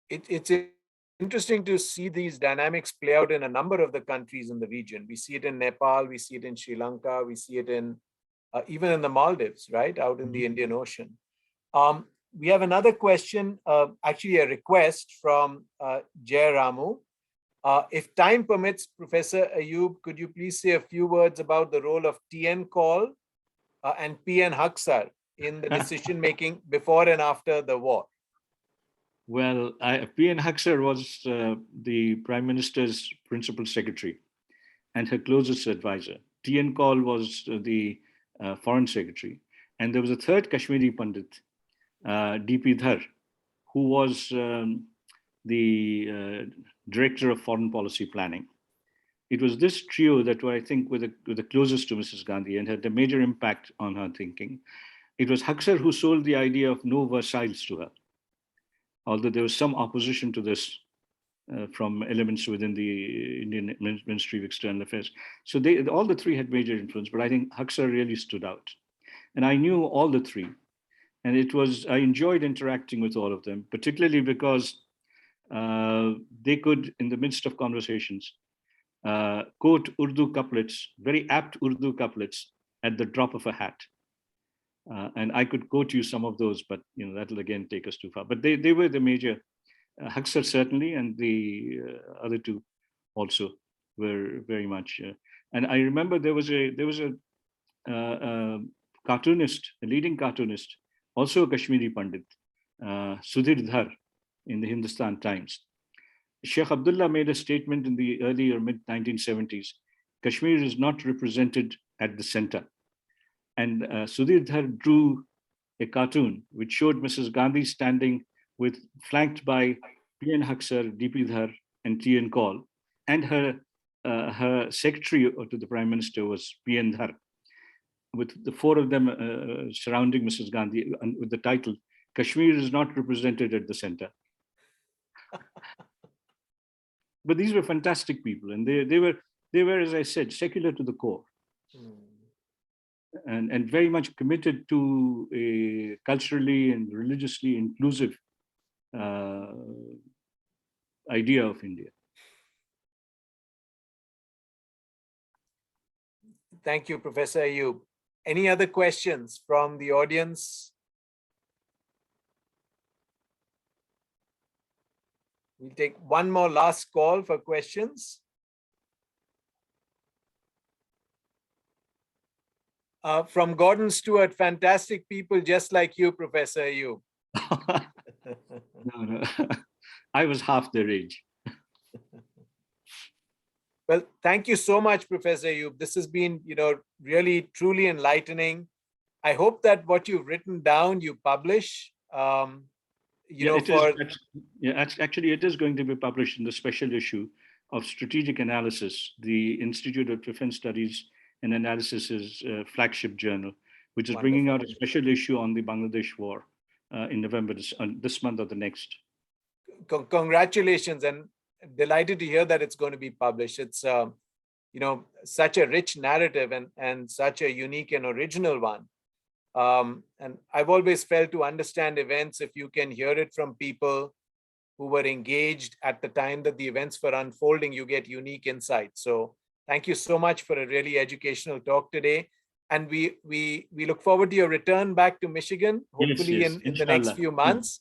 Speaker 1: It's interesting to see these dynamics play out in a number of the countries in the region. We see it in Nepal, we see it in Sri Lanka, we see it in even in the Maldives, right, out in the Indian Ocean. We have another question, actually a request from Jay Ramu. If time permits, Professor Ayub, could you please say a few words about the role of TN Call and PN Haksar in the decision making before and after the war?
Speaker 2: Well, PN Haksar was the Prime Minister's principal secretary and her closest advisor. TN Call was the foreign secretary. And there was a third Kashmiri Pandit, DP Dhar, who was the director of foreign policy planning. It was this trio that were, I think, were the closest to Mrs. Gandhi and had a major impact on her thinking. It was Haksar who sold the idea of no Versailles to her, although there was some opposition to this from elements within the Indian Ministry of External Affairs. So all the three had major influence, but I think Haksar really stood out. And I knew all the three. And I enjoyed interacting with all of them, particularly because they could, in the midst of conversations, quote Urdu couplets, very apt Urdu couplets at the drop of a hat. And I could quote you some of those, but that'll again take us too far. But they were the major, Haksar certainly, and the other two also were very much. And I remember there was a cartoonist, a leading cartoonist, also a Kashmiri Pandit, Sudhir Dhar, in the Hindustan Times. Sheikh Abdullah made a statement in the early or mid 1970s, Kashmir is not represented at the center. And Sudhir Dhar drew a cartoon which showed Mrs. Gandhi standing flanked by PN Haksar, DP Dhar, and TN Kaul, and her secretary to the Prime Minister was PN Dhar, with the four of them surrounding Mrs. Gandhi with the title, Kashmir is not represented at the center. But these were fantastic people, and they were, as I said, secular to the core. And very much committed to a culturally and religiously inclusive idea of India.
Speaker 1: Thank you, Professor Ayub. Any other questions from the audience? We'll take one more last call for questions. From Gordon Stewart, fantastic people just like you, Professor Ayub.
Speaker 2: No. I was half their age.
Speaker 1: Well, thank you so much, Professor Ayub. This has been, really truly enlightening. I hope that what you've written down, you publish.
Speaker 2: Actually, it is going to be published in the special issue of Strategic Analysis, the Institute of Defense Studies and Analysis's flagship journal, which is bringing out a special issue on the Bangladesh war in November, this month or the next.
Speaker 1: Congratulations, and delighted to hear that it's going to be published. It's such a rich narrative and such a unique and original one. And I've always felt to understand events, if you can hear it from people who were engaged at the time that the events were unfolding, you get unique insights. So thank you so much for a really educational talk today. And we look forward to your return back to Michigan, hopefully in the next few months,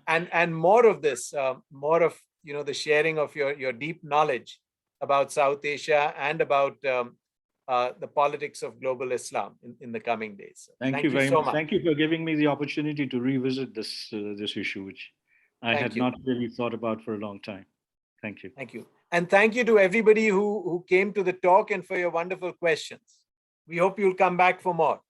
Speaker 1: and more of this, more of the sharing of your deep knowledge about South Asia and about the politics of global Islam in the coming days.
Speaker 2: Thank you very
Speaker 1: so
Speaker 2: much.
Speaker 1: much.
Speaker 2: Thank you for giving me the opportunity to revisit this issue, which I
Speaker 1: Thank
Speaker 2: had
Speaker 1: you.
Speaker 2: not really thought about for a long time. Thank you.
Speaker 1: Thank you. And thank you to everybody who came to the talk and for your wonderful questions. We hope you'll come back for more.